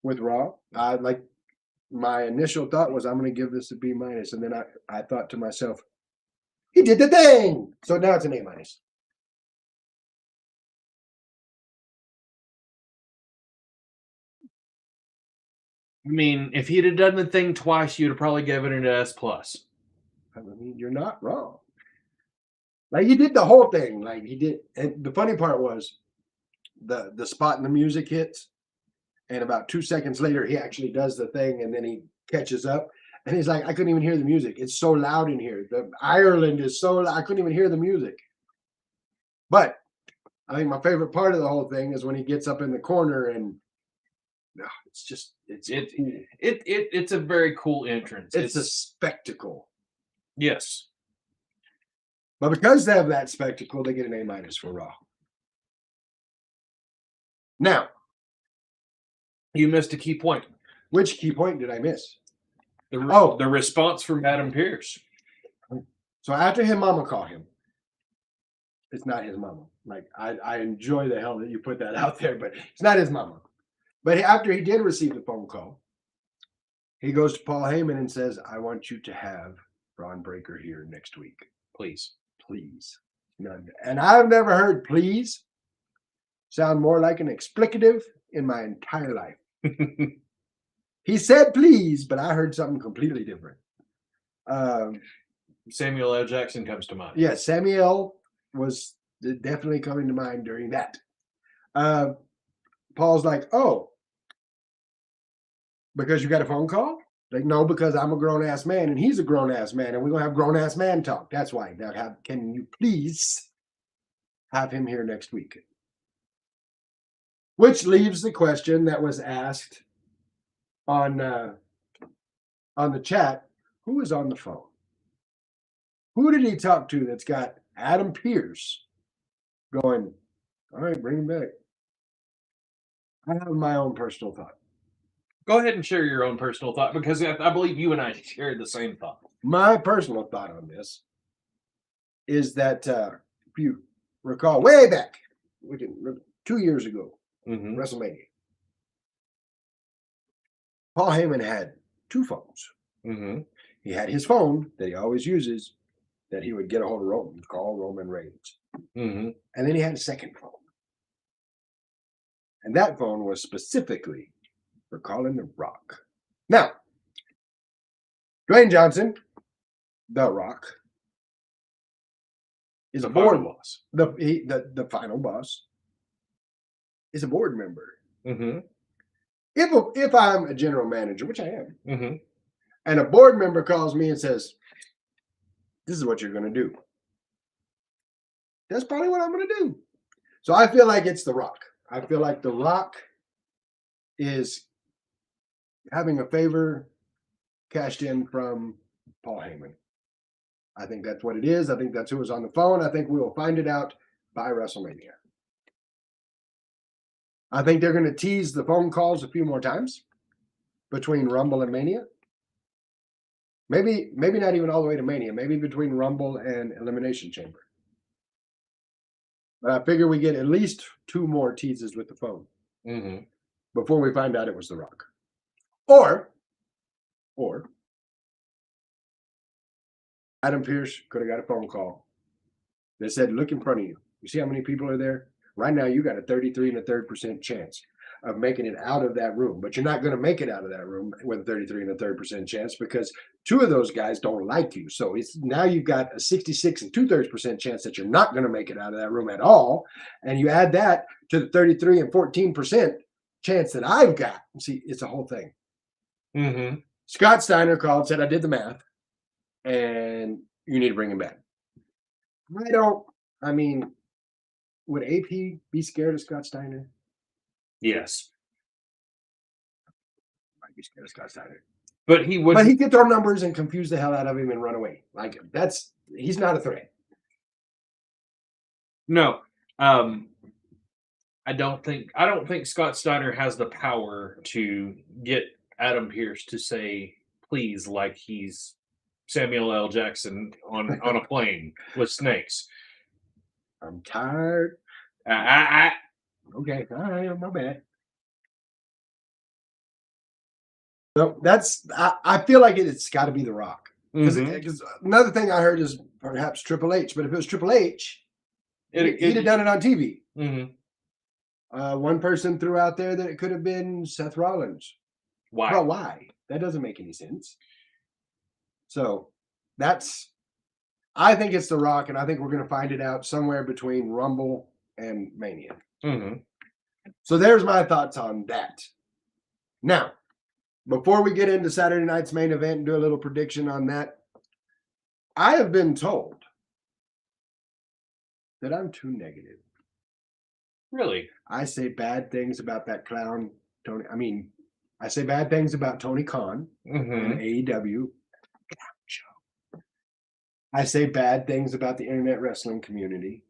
with Raw. My initial thought was, I'm going to give this a B-. And then I thought to myself, he did the thing. So now it's an A-. I mean, if he'd have done the thing twice, you'd have probably given it an S+. I mean, you're not wrong. Like, he did the whole thing. Like, he did. And the funny part was the spot and the music hits. And about 2 seconds later, he actually does the thing, and then he catches up. And he's like, I couldn't even hear the music. It's so loud in here. The Ireland is so loud. I couldn't even hear the music. But I think my favorite part of the whole thing is when he gets up in the corner and it's just it's a very cool entrance. It's a spectacle. Yes. But because they have that spectacle, they get an A- for Raw. Now, You missed a key point. which key point did I miss? The response from Adam Pearce. So after his mama called him, it's not his mama. Like I enjoy the hell that you put that out there, but it's not his mama. But after he did receive the phone call, he goes to Paul Heyman and says, I want you to have Braun Breaker here next week. Please. Please. None. And I've never heard please sound more like an explicative in my entire life. He said please, but I heard something completely different. Samuel L. Jackson comes to mind. Yeah, Samuel was definitely coming to mind during that. Paul's like, oh, because you got a phone call? Like, no, because I'm a grown-ass man and he's a grown-ass man and we're going to have grown-ass man talk. That's why. Now, can you please have him here next week? Which leaves the question that was asked on the chat, who is on the phone? Who did he talk to that's got Adam Pearce going, all right, bring him back? I have my own personal thought. Go ahead and share your own personal thought, because I believe you and I shared the same thought. My personal thought on this is that if you recall way back, 2 years ago, WrestleMania, Paul Heyman had two phones. He had his phone that he always uses, that he would get a hold of Roman, call Roman Reigns. And then he had a second phone. And that phone was specifically for calling The Rock. Now, Dwayne Johnson, The Rock, is a board boss. The final boss is a board member. If I'm a general manager, which I am, and a board member calls me and says, this is what you're going to do, that's probably what I'm going to do. So I feel like it's The Rock. I feel like The Rock is having a favor cashed in from Paul Heyman. I think that's what it is. I think that's who was on the phone. I think we will find it out by WrestleMania. I think they're going to tease the phone calls a few more times between Rumble and Mania. Maybe not even all the way to Mania. Maybe between Rumble and Elimination Chamber. But I figure we get at least two more teases with the phone before we find out it was The Rock. Or Adam Pearce could have got a phone call that said, look in front of you. You see how many people are there? Right now, you got a 33 1/3% chance of making it out of that room. But you're not going to make it out of that room with a 33 1/3% chance, because two of those guys don't like you. So it's now you've got a 66 2/3% chance that you're not going to make it out of that room at all. And you add that to the 33 14% chance that I've got. See, it's a whole thing. Scott Steiner called, said, I did the math, and you need to bring him back. Would AP be scared of Scott Steiner? Yes. Might be scared of Scott Steiner. But he would. But he could throw numbers and confuse the hell out of him and run away. Like, he's not a threat. No. I don't think Scott Steiner has the power to get Adam Pearce to say please like he's Samuel L. Jackson on a plane with snakes. I'm tired. Okay, all right, my bad. So I feel like it's got to be The Rock. Because another thing I heard is perhaps Triple H, but if it was Triple H, he'd have done it on TV. One person threw out there that it could have been Seth Rollins. Why? Well, why? That doesn't make any sense. So I think it's The Rock, and I think we're going to find it out somewhere between Rumble and Mania. So there's my thoughts on that. Now, before we get into Saturday night's main event and do a little prediction on that, I have been told that I'm too negative. Really? I say bad things about that clown, Tony. I mean, I say bad things about Tony Khan Hmm. and AEW. Show. I say bad things about the internet wrestling community.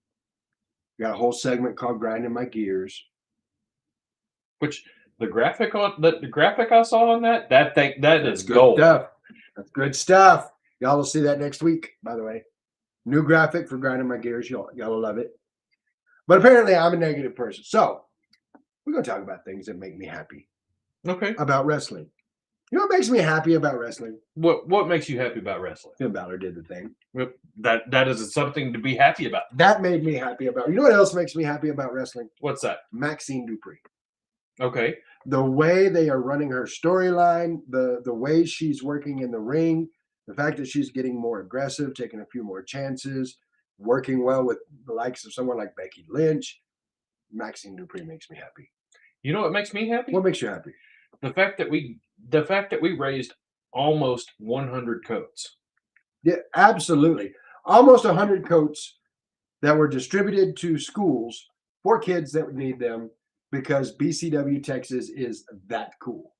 We got a whole segment called Grinding My Gears. Which the graphic I saw on that That's is good gold. stuff. That's good stuff. Y'all will see that next week, by the way. New graphic for Grinding My Gears. Y'all will love it. But apparently I'm a negative person. So we're going to talk about things that make me happy Okay. about wrestling. You know what makes me happy about wrestling? What makes you happy about wrestling? Finn Balor did the thing. That is something to be happy about. That made me happy about. You know what else makes me happy about wrestling? What's that? Maxine Dupree. Okay. The way they are running her storyline, the way she's working in the ring, the fact that she's getting more aggressive, taking a few more chances, working well with the likes of someone like Becky Lynch. Maxine Dupree makes me happy. You know what makes me happy? What makes you happy? The fact that we raised almost 100 coats. Yeah, absolutely. Almost 100 coats that were distributed to schools for kids that would need them because BCW Texas is that cool.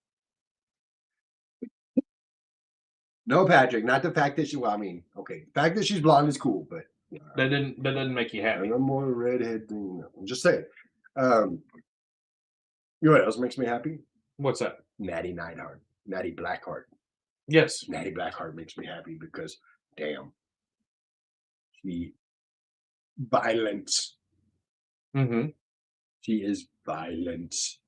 No, Patrick, not the fact that okay, the fact that she's blonde is cool, but That doesn't make you happy. no more redhead thing. I'm just saying. You know what else makes me happy? What's that? Natty Neidhart, Natty Blackheart. Yes. Natty Blackheart makes me happy because, damn, she violence. Mm-hmm. She is violence.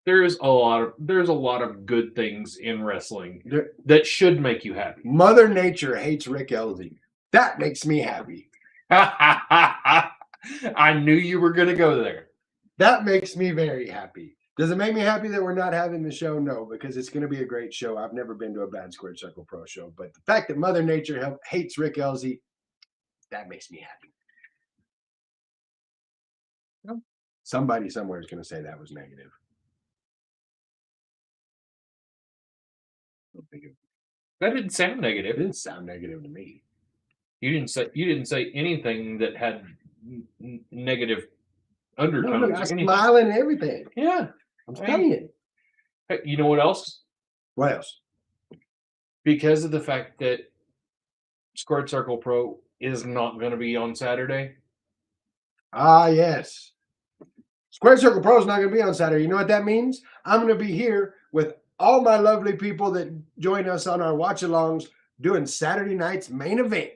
There's a lot of good things in wrestling that should make you happy. Mother Nature hates Rick Elzy. That makes me happy. I knew you were going to go there. That makes me very happy. Does it make me happy that we're not having the show? No, because it's going to be a great show. I've never been to a Bad Squared Circle Pro show, but the fact that Mother Nature hates Rick Elzy, that makes me happy. Somebody somewhere is going to say that was negative. That didn't sound It negative. didn't sound negative to me. You didn't say anything that had negative undertones. No, I smile and everything. Yeah, I'm telling you. Hey, you know what else? What else? Because of the fact that Squared Circle Pro is not going to be on Saturday. Ah, yes. Squared Circle Pro is not going to be on Saturday. You know what that means? I'm going to be here with all my lovely people that join us on our watch-alongs doing Saturday night's main event.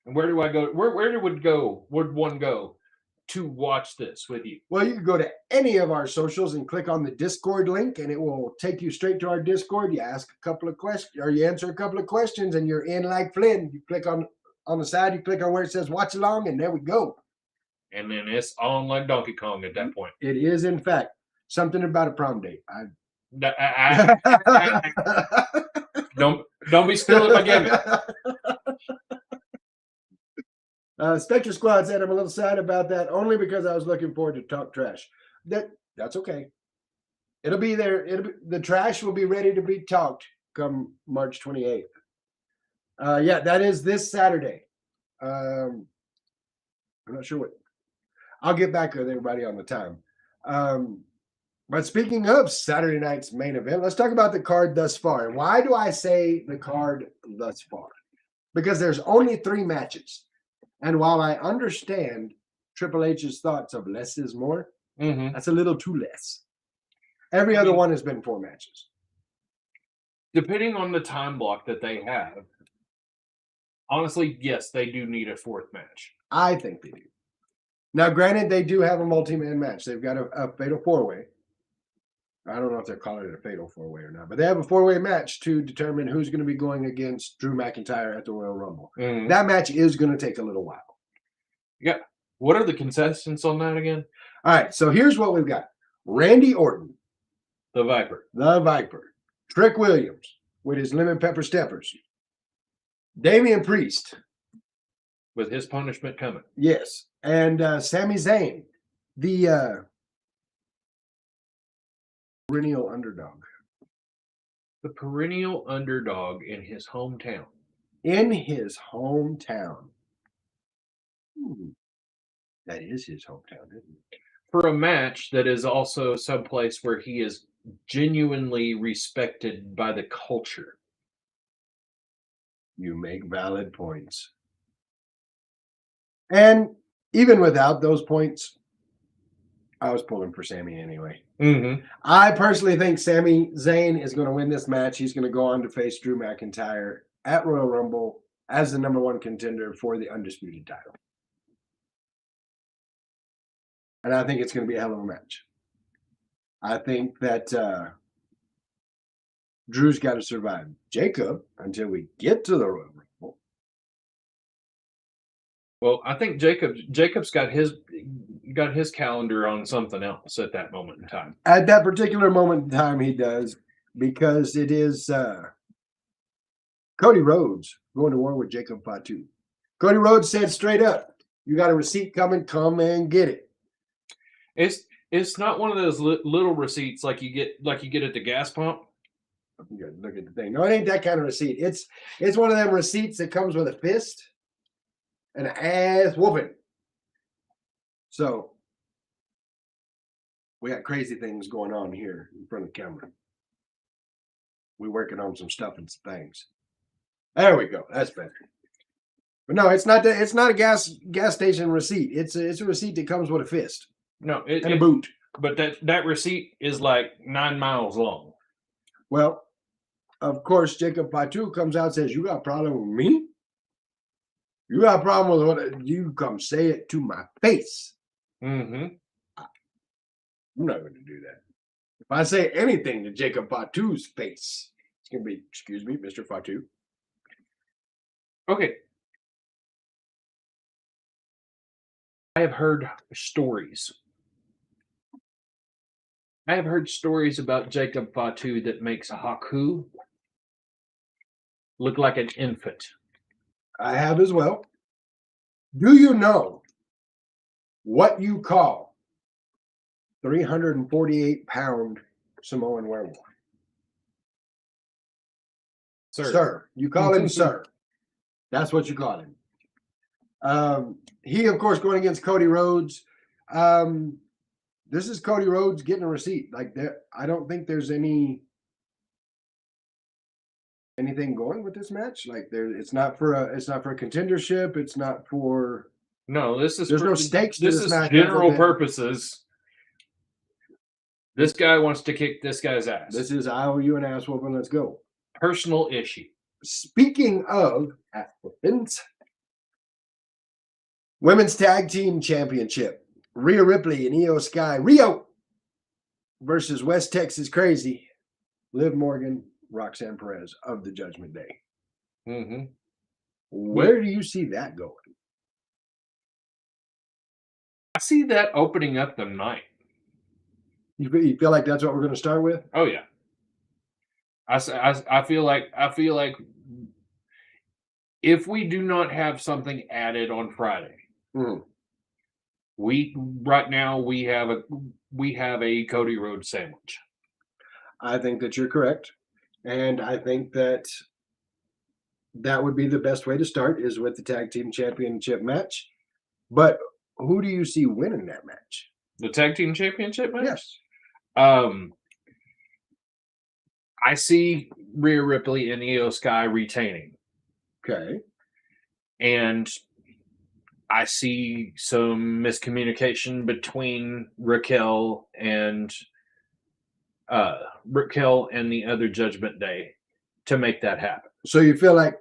And where do I go? Where would one go to watch this with you? Well, you can go to any of our socials and click on the Discord link, and it will take you straight to our Discord. You ask a couple of questions, or you answer a couple of questions, and you're in like Flynn. You click on the side, you click on where it says watch along, and there we go. And then it's on like Donkey Kong at that point. It is, in fact, something about a prom date. Don't be stealing my gimmick. Spectre Squad said I'm a little sad about that, only because I was looking forward to Talk Trash. That's okay. It'll be there. The trash will be ready to be talked come March 28th. Yeah, that is this Saturday. I'm not sure what. I'll get back with everybody on the time. But speaking of Saturday night's main event, let's talk about the card thus far. And why do I say the card thus far? Because there's only 3 matches. And while I understand Triple H's thoughts of less is more, that's a little too less. Every other one has been 4 matches. Depending on the time block that they have, honestly, yes, they do need a 4th match. I think they do. Now, granted, they do have a multi-man match. They've got a fatal 4-way. I don't know if they're calling it a fatal 4-way or not, but they have a 4-way match to determine who's going to be going against Drew McIntyre at the Royal Rumble. That match is going to take a little while. Yeah. What are the contestants on that again? All right, so here's what we've got. Randy Orton. The Viper. Trick Williams with his lemon pepper steppers. Damian Priest. With his punishment coming. Yes. And Sami Zayn. The perennial underdog The perennial underdog in his hometown. in his hometown. That is his hometown, isn't it? For a match that is also someplace where he is genuinely respected by the culture. You make valid points. And even without those points, I was pulling for Sami anyway. Mm-hmm. I personally think Sami Zayn is going to win this match. He's going to go on to face Drew McIntyre at Royal Rumble as the #1 contender for the undisputed title. And I think it's going to be a hell of a match. I think that Drew's got to survive Jacob until we get to the Royal Rumble. Well, I think Jacob's got his calendar on something else at that moment in time. At that particular moment in time, he does, because it is Cody Rhodes going to war with Jacob Fatu. Cody Rhodes said straight up, "You got a receipt coming, come and get it." It's not one of those little receipts like you get at the gas pump. You gotta look at the thing. No, it ain't that kind of receipt. It's one of them receipts that comes with a fist and an ass whooping. So we got crazy things going on here in front of the camera. We're working on some stuff and some things. There we go. That's better. But no, it's not that. It's not a gas station receipt. It's a receipt that comes with a fist No, and a boot. But that receipt is like 9 miles long. Well, of course, Jacob Fatu comes out and says, "You got a problem with me? You got a problem with what? You come say it to my face." Mm-hmm. I'm not going to do that. If I say anything to Jacob Fatu's face, it's going to be, "Excuse me, Mr. Fatu." Okay. I have heard stories. About Jacob Fatu that makes Haku look like an infant. I have as well. Do you know what you call 348-pound Samoan werewolf? Sir. You call him sir. That's what you call him. He, of course, going against Cody Rhodes. This is Cody Rhodes getting a receipt. Like that, I don't think there's anything going with this match. Like it's not for a contendership. It's not for. No, this is There's no stakes to This this is match general other than- purposes. This guy wants to kick this guy's ass. This is I owe you an ass whooping. Let's go. Personal issue. Speaking of ass whoopings, Women's Tag Team Championship. Rhea Ripley and Io Sky. Rio versus West Texas Crazy. Liv Morgan, Roxanne Perez of the Judgment Day. Mm-hmm. Where do you see that going? I see that opening up the night. You feel like that's what we're going to start with? Oh yeah. I feel like if we do not have something added on Friday, we have a Cody Rhodes sandwich. I think that you're correct, and I think that would be the best way to start is with the Tag Team Championship match. But who do you see winning that match? The Tag Team Championship match? Yes. I see Rhea Ripley and Io Sky retaining. Okay. And I see some miscommunication between Raquel and the other Judgment Day to make that happen. So you feel like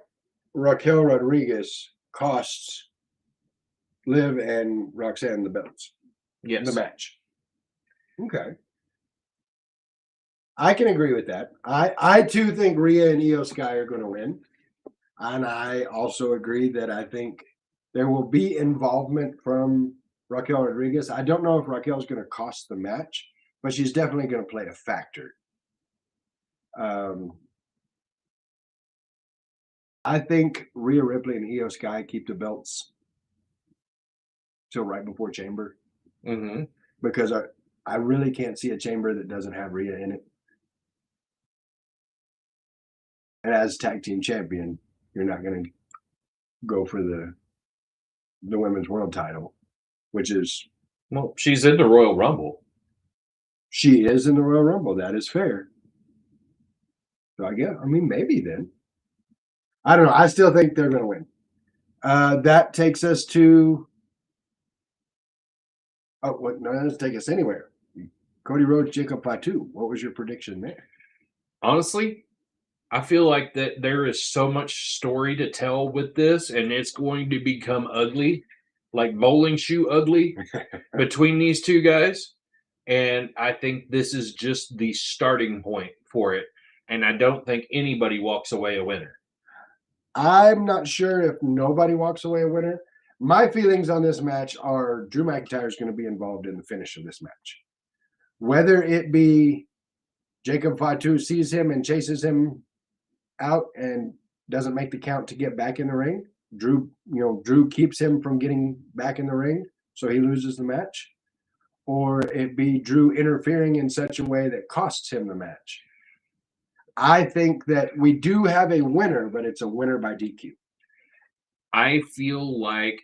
Raquel Rodriguez costs Liv and Roxanne the belts? Yes. The match. Okay. I can agree with that. I too think Rhea and Io Sky are going to win. And I also agree that I think there will be involvement from Raquel Rodriguez. I don't know if Raquel's going to cost the match, but she's definitely going to play a factor. I think Rhea Ripley and Io Sky keep the belts till right before Chamber. Mm-hmm. because I really can't see a chamber that doesn't have Rhea in it. And as tag team champion, you're not going to go for the women's world title, which is Well, she's in the Royal Rumble. she is in the Royal Rumble. That is fair. So I guess, I mean, maybe then. I don't know. I still think they're going to win. That takes us to. Oh, what? No, that doesn't take us anywhere. Cody Rhodes, Jacob Fatu. What was your prediction there? Honestly, I feel like that there is so much story to tell with this, and it's going to become ugly, like bowling shoe ugly, between these two guys. And I think this is just the starting point for it. And I don't think anybody walks away a winner. I'm not sure if nobody walks away a winner. My feelings on this match are Drew McIntyre is going to be involved in the finish of this match. Whether it be Jacob Fatu sees him and chases him out and doesn't make the count to get back in the ring. Drew keeps him from getting back in the ring, so he loses the match. Or it be Drew interfering in such a way that costs him the match. I think that we do have a winner, but it's a winner by DQ. I feel like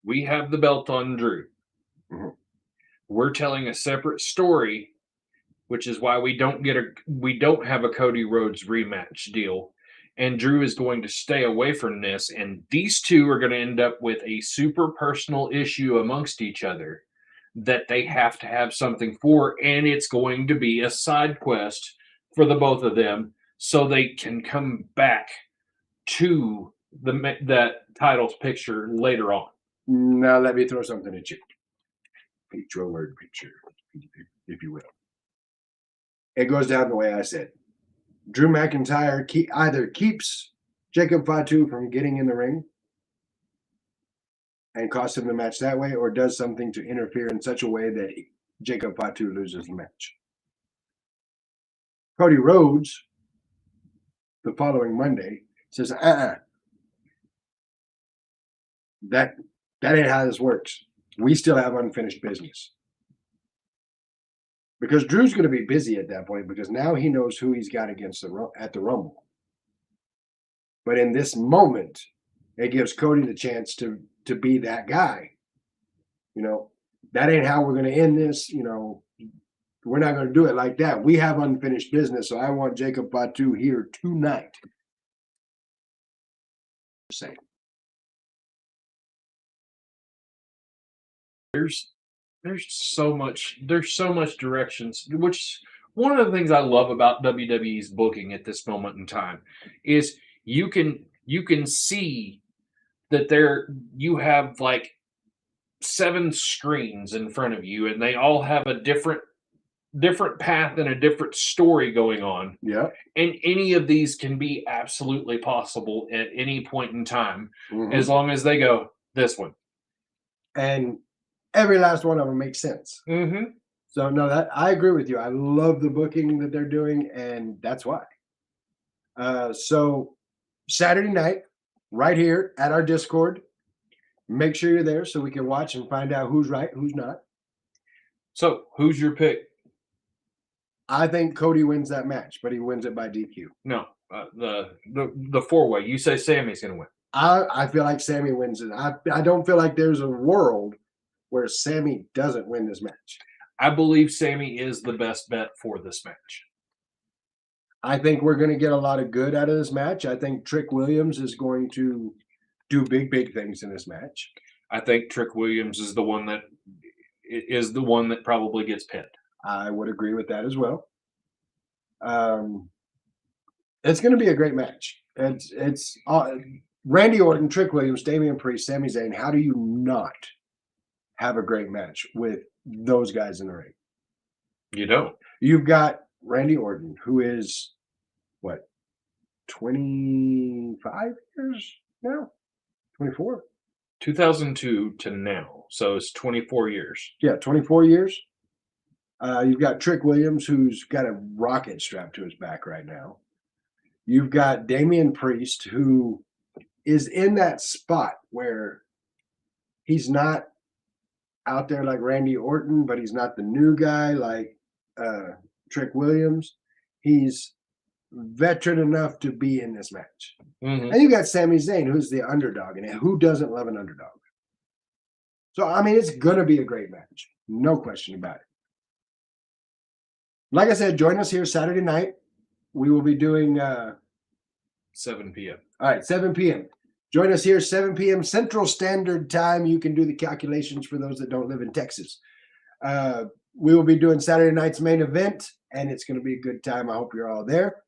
we have the belt on Drew. Mhm. We're telling a separate story, which is why we don't have a Cody Rhodes rematch deal. And Drew is going to stay away from this. And these two are going to end up with a super personal issue amongst each other that they have to have something for. And it's going to be a side quest for the both of them so they can come back to that titles picture later on. Now let me throw something at you. Picture word picture, if you will. It goes down the way I said. Drew McIntyre either keeps Jacob Fatu from getting in the ring and costs him the match that way, or does something to interfere in such a way that Jacob Fatu loses the match. Cody Rhodes, the following Monday, says, that ain't how this works. We still have unfinished business. Because Drew's going to be busy at that point because now he knows who he's got against at the Rumble. But in this moment, it gives Cody the chance to be that guy. That ain't how we're going to end this. We're not going to do it like that. We have unfinished business, so I want Jacob Fatu here tonight. Same. There's so much directions, which one of the things I love about WWE's booking at this moment in time is you can see that you have like 7 screens in front of you and they all have a different path and a different story going on. Yeah. And any of these can be absolutely possible at any point in time, Mhm. as long as they go this one. And every last one of them makes sense. Mm-hmm. So no, that I agree with you. I love the booking that they're doing, and that's why. So Saturday night, right here at our Discord, make sure you're there so we can watch and find out who's right, who's not. So who's your pick? I think Cody wins that match, but he wins it by DQ. No, the 4-way. You say Sammy's going to win. I feel like Sammy wins it. I don't feel like there's a world where Sammy doesn't win this match. I believe Sammy is the best bet for this match. I think we're going to get a lot of good out of this match. I think Trick Williams is going to do big things in this match. I think Trick Williams is the one that probably gets pinned. I would agree with that as well. It's going to be a great match. It's Randy Orton, Trick Williams, Damian Priest, Sami Zayn. How do you not have a great match with those guys in the ring? You don't. You've got Randy Orton, who is, 25 years now? 24? 2002 to now. So it's 24 years. Yeah, 24 years. You've got Trick Williams, who's got a rocket strapped to his back right now. You've got Damian Priest, who is in that spot where he's not out there like Randy Orton, but he's not the new guy like Trick Williams. He's veteran enough to be in this match. Mhm. And you got Sami Zayn, who's the underdog, and who doesn't love an underdog? So I mean, it's gonna be a great match, no question about it. Like I said, join us here Saturday night. We will be doing 7 p.m. all right, 7 p.m. Join us here 7 p.m. Central Standard Time. You can do the calculations for those that don't live in Texas. We will be doing Saturday night's main event, and it's going to be a good time. I hope you're all there.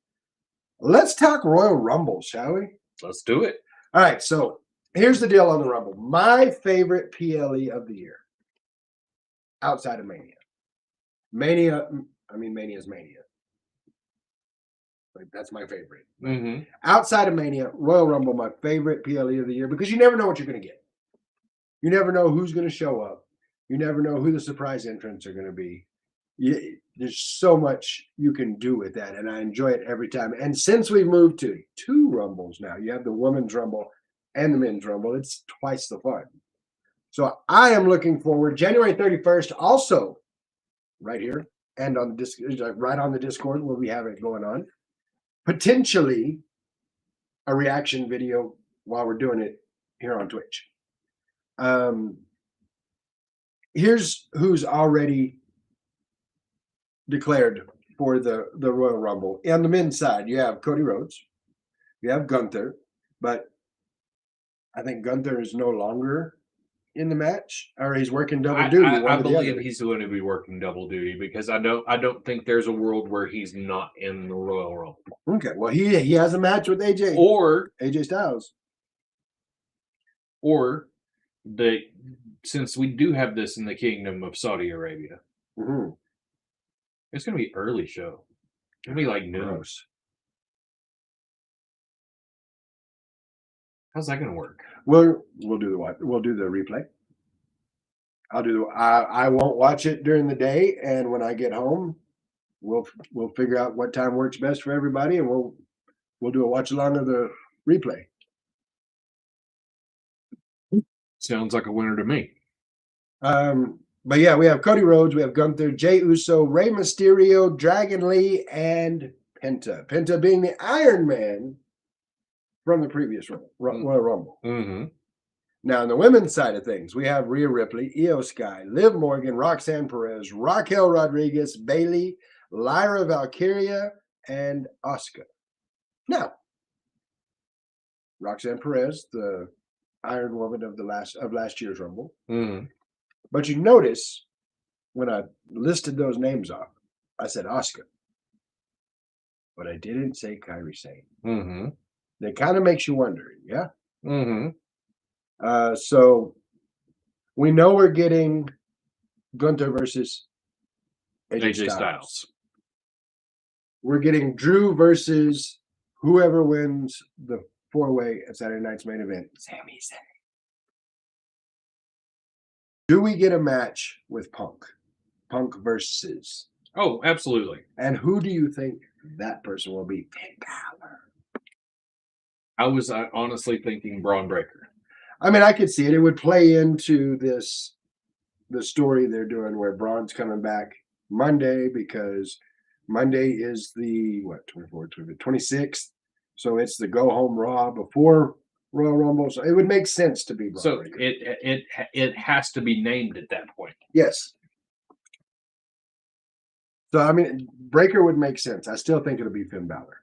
Let's talk Royal Rumble, shall we? Let's do it. All right, so here's the deal on the Rumble. My favorite PLE of the year, outside of Mania. Mania's Mania. Like, that's my favorite. Mm-hmm. Outside of Mania, Royal Rumble, my favorite PLE of the year, because you never know what you're going to get. You never know who's going to show up. You never know who the surprise entrants are going to be. There's so much you can do with that, and I enjoy it every time. And since we've moved to 2 Rumbles now, you have the Women's Rumble and the Men's Rumble, it's twice the fun. So I am looking forward. January 31st, also right here and on the right on the Discord where we have it going on. Potentially a reaction video while we're doing it here on Twitch. Here's who's already declared for the Royal Rumble. On the men's side, you have Cody Rhodes, you have Gunther, but I think Gunther is no longer in the match, or he's working double duty. I believe he's going to be working double duty because I don't think there's a world where he's not in the Royal Rumble. Okay, well he has a match with AJ Styles, or since we do have this in the Kingdom of Saudi Arabia, it's going to be early show. It's going to be like noon. Gross. How's that going to work? We'll do the replay. I won't watch it during the day, and when I get home, we'll figure out what time works best for everybody, and we'll do a watch along of the replay. Sounds like a winner to me. But yeah, we have Cody Rhodes, we have Gunther, Jey Uso, Rey Mysterio, Dragon Lee, and Penta. Penta being the Iron Man from the previous Royal Rumble. Mm-hmm. Now, on the women's side of things, we have Rhea Ripley, Io Sky, Liv Morgan, Roxanne Perez, Raquel Rodriguez, Bayley, Lyra Valkyria, and Asuka. Now, Roxanne Perez, the Iron Woman of last year's Rumble. Mm-hmm. But you notice when I listed those names off, I said Asuka, but I didn't say Kairi Sane. Mm-hmm. That kind of makes you wonder, yeah. Mm-hmm. So we know we're getting Gunther versus AJ Styles. We're getting Drew versus whoever wins the 4-way at Saturday night's main event. Sami Zayn. Do we get a match with Punk? Punk versus. Oh, absolutely. And who do you think that person will be? Finn Balor. I was honestly thinking Braun Breaker. I mean, I could see it. It would play into the story they're doing where Braun's coming back Monday because Monday is the 26th. So it's the go home Raw before Royal Rumble. So it would make sense to be Braun So Breaker. it has to be named at that point. Yes. So I mean, Breaker would make sense. I still think it'll be Finn Balor.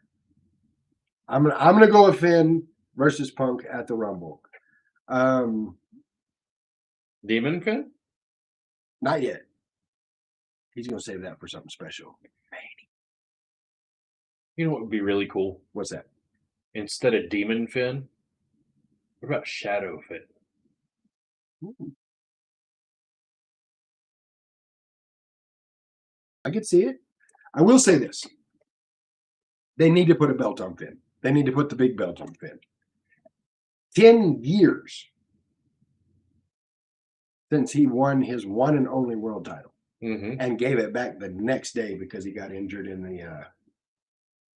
I'm gonna go with Finn versus Punk at the Rumble. Demon Finn? Not yet. He's gonna save that for something special. You know what would be really cool? What's that? Instead of Demon Finn, what about Shadow Finn? I could see it. I will say this. They need to put a belt on Finn. They need to put the big belt on Finn. 10 years since he won his one and only world title and gave it back the next day because he got injured in the,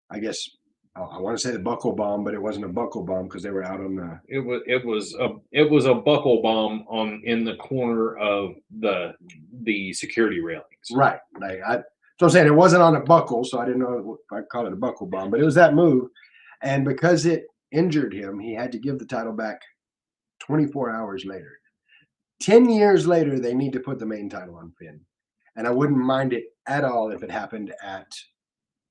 I guess, I want to say the buckle bomb, but it wasn't a buckle bomb because they were out on the. It was a buckle bomb on in the corner of the security railings. Right. So I'm saying it wasn't on a buckle, so I didn't know if I call it a buckle bomb, but it was that move. And because it injured him, he had to give the title back 24 hours later. 10 years later, they need to put the main title on Finn. And I wouldn't mind it at all if it happened at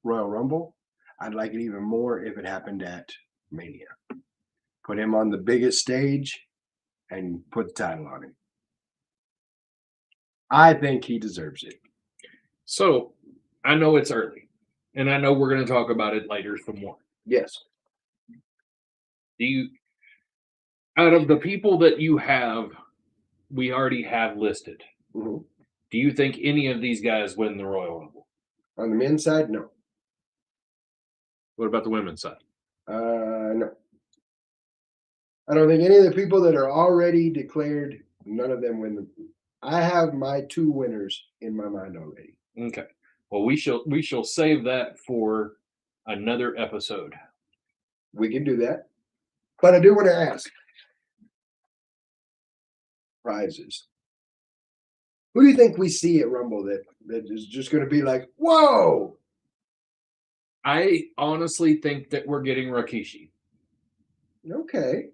Royal Rumble. I'd like it even more if it happened at Mania. Put him on the biggest stage and put the title on him. I think he deserves it. So I know it's early, and I know we're going to talk about it later some more. Yes. Do you, out of the people that you have, we already have listed, Mhm. do you think any of these guys win the Royal Rumble? On the men's side, no. What about the women's side? No. I don't think any of the people that are already declared, none of them win. I have my 2 winners in my mind already. Okay. Well, we shall save that for another episode. We can do that. But I do want to ask prizes. Who do you think we see at Rumble that is just going to be like, whoa? I honestly think that we're getting Rikishi, Okay.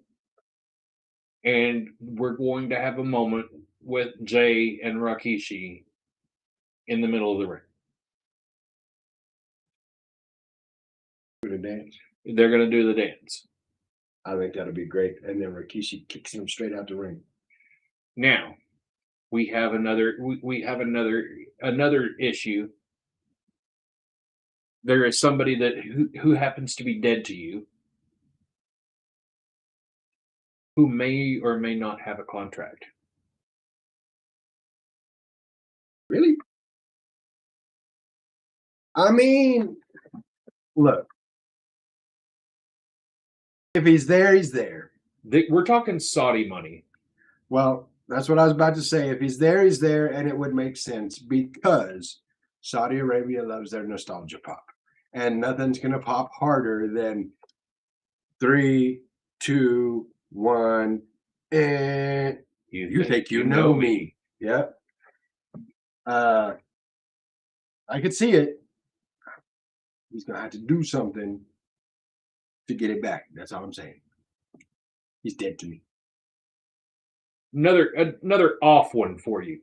and we're going to have a moment with Jay and Rikishi in the middle of the ring. Gonna dance. They're going to do the dance. I think that'll be great. And then Rikishi kicks him straight out the ring. Now, we have another issue. There is somebody that who happens to be dead to you, who may or may not have a contract. Really? I mean, look. If he's there, he's there. We're talking Saudi money. Well, that's what I was about to say. If he's there, he's there, and it would make sense because Saudi Arabia loves their nostalgia pop. And nothing's going to pop harder than 3, 2, 1, and you think you know me. Yep. I could see it. He's going to have to do something to get it back. That's all I'm saying. He's dead to me. Another off one for you.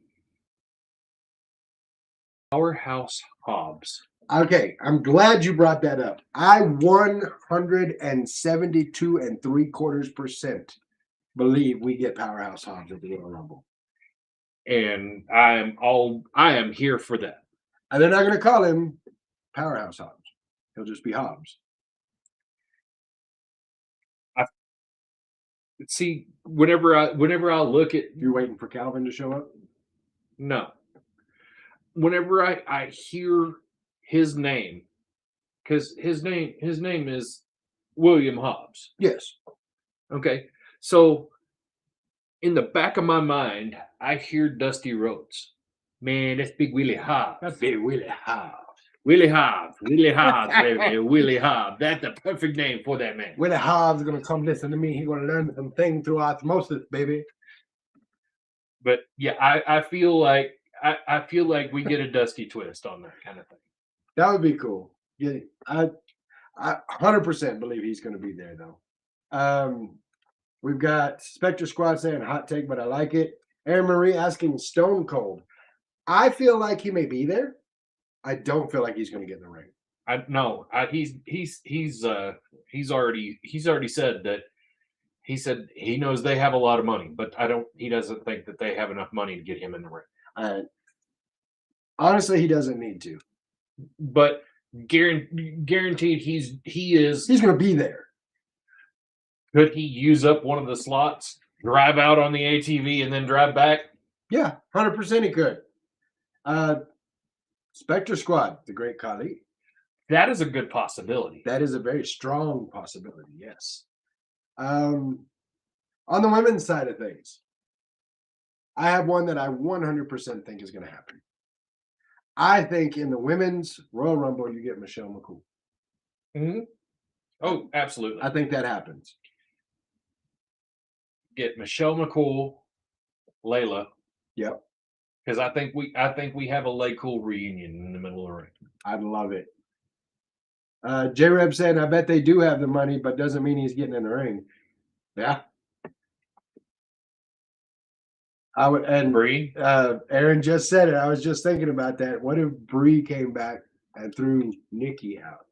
Powerhouse Hobbs. Okay, I'm glad you brought that up. I 172.75% believe we get Powerhouse Hobbs at the Royal Rumble. And I am here for that. And they're not going to call him Powerhouse Hobbs. He'll just be Hobbs. See, whenever I look at, You're waiting for Calvin to show up? no. Whenever I hear his name, because his name is William Hobbs. Yes. Okay. So in the back of my mind, I hear Dusty Rhodes. Man, that's Big Willie Hobbs. That's Big Willie Hobbs. Willie Hobbs, baby, Willie Hobbs. That's the perfect name for that man. Willie Hobbs is going to come listen to me. He's going to learn some things through osmosis, baby. But yeah, I feel like we get a Dusty twist on that kind of thing. That would be cool. Yeah, I 100% believe he's going to be there, though. We've got Spectre Squad saying hot take, but I like it. Aaron Marie asking Stone Cold. I feel like he may be there. I don't feel like he's going to get in the ring. He's already said that. He said he knows they have a lot of money, but he doesn't think that they have enough money to get him in the ring. Honestly, he doesn't need to. But guaranteed he is. He's going to be there. Could he use up one of the slots, drive out on the ATV, and then drive back? Yeah, 100% he could. Spectre Squad, the great Khali. That is a good possibility. That is a very strong possibility, yes. On the women's side of things, I have one that I 100% think is going to happen. I think in the women's Royal Rumble, you get Michelle McCool. Mm-hmm. Oh, absolutely. I think that happens. Get Michelle McCool, Layla, Yep. because I think we have a Lay Cool reunion in the middle of the ring. I'd love it. J-Reb said, I bet they do have the money, but doesn't mean he's getting in the ring. Yeah. I would, and Bree, Aaron just said it. I was just thinking about that. What if Bree came back and threw Nikki out?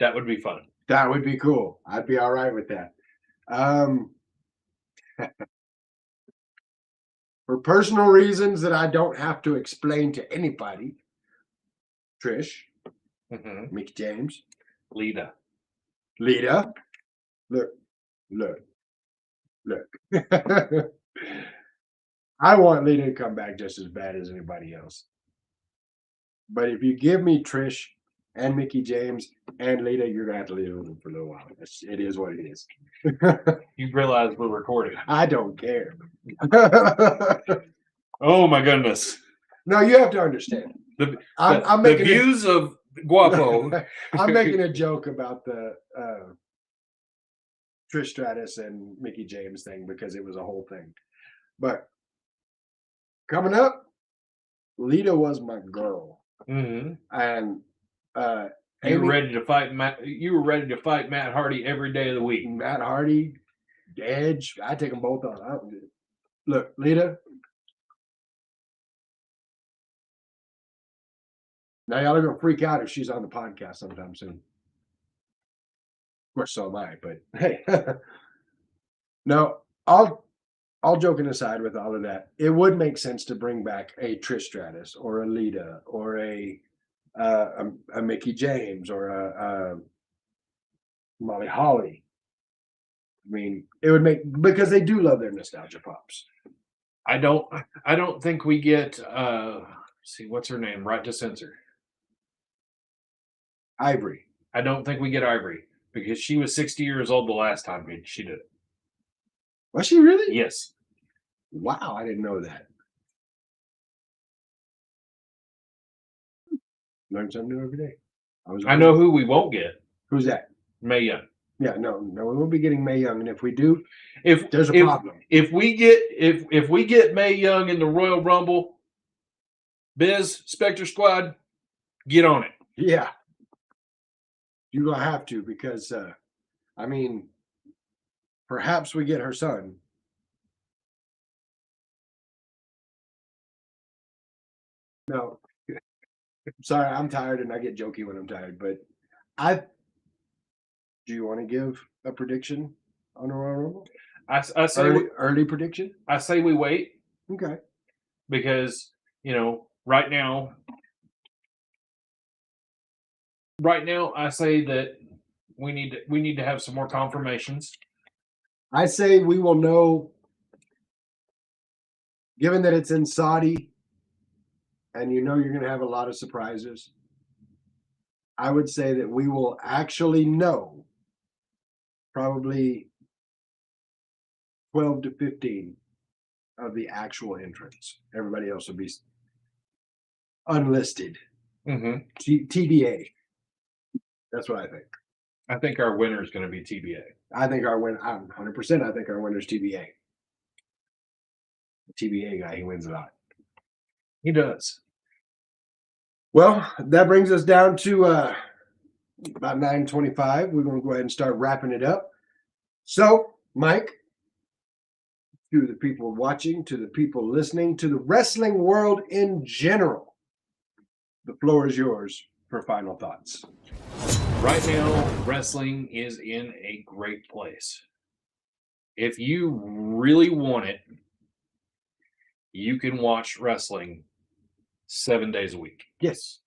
that would be fun. That would be cool. I'd be all right with that. For personal reasons that I don't have to explain to anybody, Trish, Mm-hmm. Mickey James, Lita. Lita, look. I want Lita to come back just as bad as anybody else. But if you give me Trish and Mickey James and Lita, you're gonna have to leave them for a little while. It is what it is. You realize we're recording. I don't care. Oh my goodness. No, you have to understand. I'm The making views of Guapo. I'm making a joke about the Trish Stratus and Mickey James thing because it was a whole thing. But coming up, Lita was my girl, Mm-hmm. and You were Amy- ready to fight Matt. You were ready to fight Matt Hardy every day of the week. Matt Hardy, Edge. I take them both on. Look, Lita. Now y'all are gonna freak out if she's on the podcast sometime soon. Of course, so am I. But hey, no, all joking aside with all of that, it would make sense to bring back a Trish Stratus or a Lita or a Mickey James or a Molly Holly. I mean, it would make because they do love their nostalgia pops. I don't think we get see what's her name? Right to censor. Ivory. I don't think we get Ivory because she was 60 years old the last time she did it. Was she really? Yes. Wow, I didn't know that. Learn something new every day. I know who we won't get. Who's that? Mae Young. Yeah, no, we won't be getting Mae Young, and if we do, If there's a problem. If we get Mae Young in the Royal Rumble, Biz Spectre Squad, get on it. Yeah, you're gonna have to because, I mean, perhaps we get her son. No, sorry, I'm tired and I get jokey when I'm tired, but do you want to give a prediction on the Royal Rumble? I say Early prediction? I say we wait Okay. because right now I say that we need to have some more confirmations. I say we will know, given that it's in Saudi and you're going to have a lot of surprises. I would say that we will actually know probably 12 to 15 of the actual entrants. Everybody else will be unlisted. Mm-hmm. TBA. That's what I think. I think our winner is going to be TBA. I think our win. 100%. I think our winner's TBA. The TBA guy, he wins a lot. He does. Well, that brings us down to about 9:25. We're going to go ahead and start wrapping it up. So, Mike, to the people watching, to the people listening, to the wrestling world in general, the floor is yours for final thoughts. Right now, wrestling is in a great place. If you really want it, you can watch wrestling 7 days a week. Yes.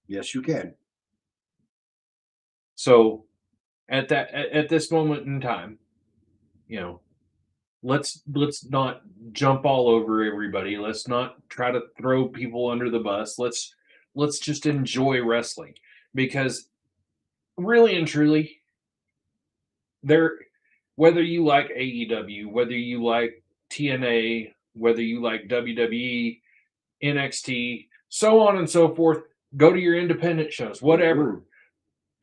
Yes, you can. So at this moment in time, let's not jump all over everybody. Let's not try to throw people under the bus. Let's just enjoy wrestling because really and truly, whether you like AEW, whether you like TNA, whether you like WWE, NXT, so on and so forth, go to your independent shows, whatever.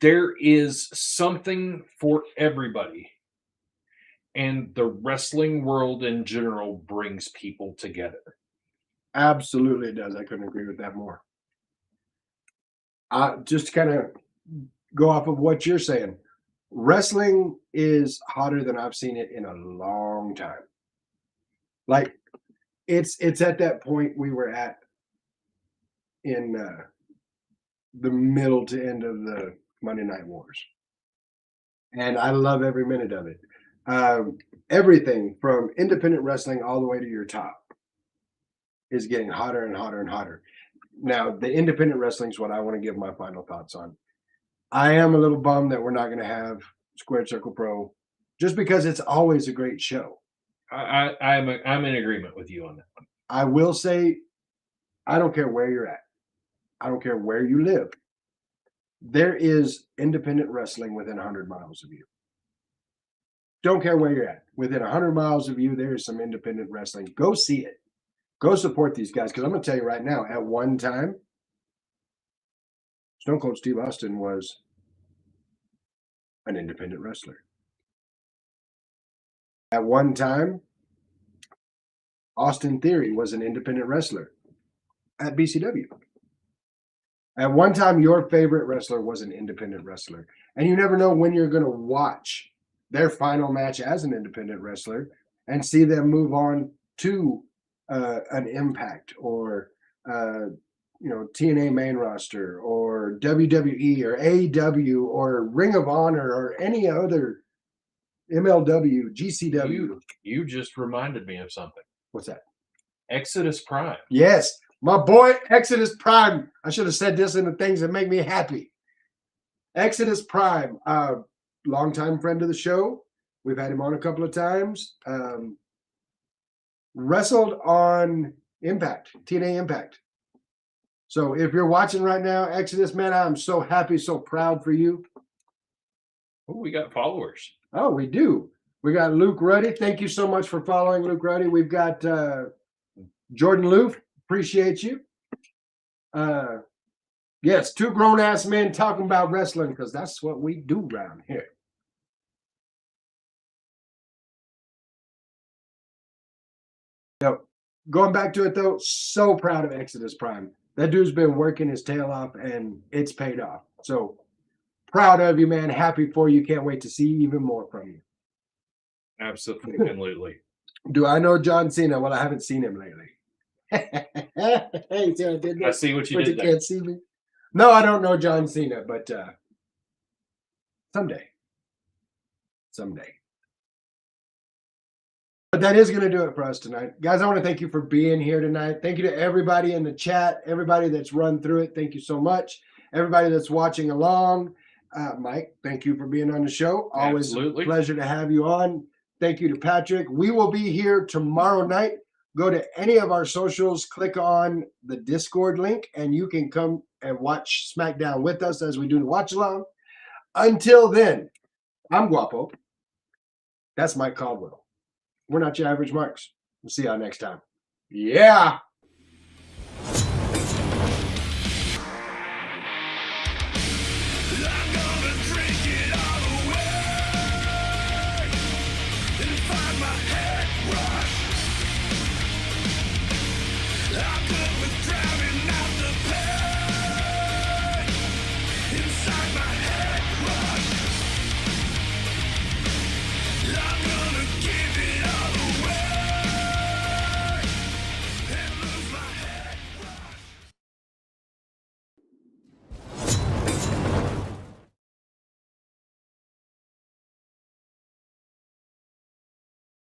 there is something for everybody. And the wrestling world in general brings people together. Absolutely, it does. I couldn't agree with that more. Just to kind of go off of what you're saying, wrestling is hotter than I've seen it in a long time. Like it's at that point we were at in the middle to end of the Monday Night Wars, and I love every minute of it. Everything from independent wrestling all the way to your top is getting hotter and hotter and hotter. Now, the independent wrestling is what I want to give my final thoughts on. I am a little bummed that we're not going to have Squared Circle Pro, just because it's always a great show. I'm in agreement with you on that one. I will say, I don't care where you're at. I don't care where you live. There is independent wrestling within 100 miles of you. Don't care where you're at. Within 100 miles of you, there is some independent wrestling. Go see it. Go support these guys. Because I'm going to tell you right now, at one time, Stone Cold Steve Austin was an independent wrestler. At one time, Austin Theory was an independent wrestler at BCW. At one time, your favorite wrestler was an independent wrestler. And you never know when you're going to watch their final match as an independent wrestler and see them move on to an Impact or TNA main roster or WWE or AEW or Ring of Honor or any other MLW, GCW. You just reminded me of something. What's that? Exodus Prime. Yes, my boy Exodus Prime. I should have said this in the things that make me happy. Exodus Prime, longtime friend of the show. We've had him on a couple of times. Wrestled on Impact, TNA Impact. So if you're watching right now, Exodus, man, I'm so happy, so proud for you. Oh, we got followers. Oh, we do. We got Luke Ruddy. Thank you so much for following, Luke Ruddy. We've got Jordan Loof. Appreciate you. Yes, two grown-ass men talking about wrestling because that's what we do around here. So, going back to it, though, so proud of Exodus Prime. That dude's been working his tail off, and it's paid off. So, proud of you, man. Happy for you. Can't wait to see even more from you. Absolutely. Do I know John Cena? Well, I haven't seen him lately. Hey, see what I did there? I see what you But did you there. can't see me. No, I don't know John Cena, but someday. But that is going to do it for us tonight. Guys, I want to thank you for being here tonight. Thank you to everybody in the chat, everybody that's run through it. Thank you so much. Everybody that's watching along. Mike, thank you for being on the show. Always Absolutely. a pleasure to have you on. Thank you to Patrick. We will be here tomorrow night. Go to any of our socials, click on the Discord link, and you can come and watch SmackDown with us as we do the watch along. Until then, I'm Guapo. That's Mike Caldwell. We're not your average marks. We'll see y'all next time. Yeah.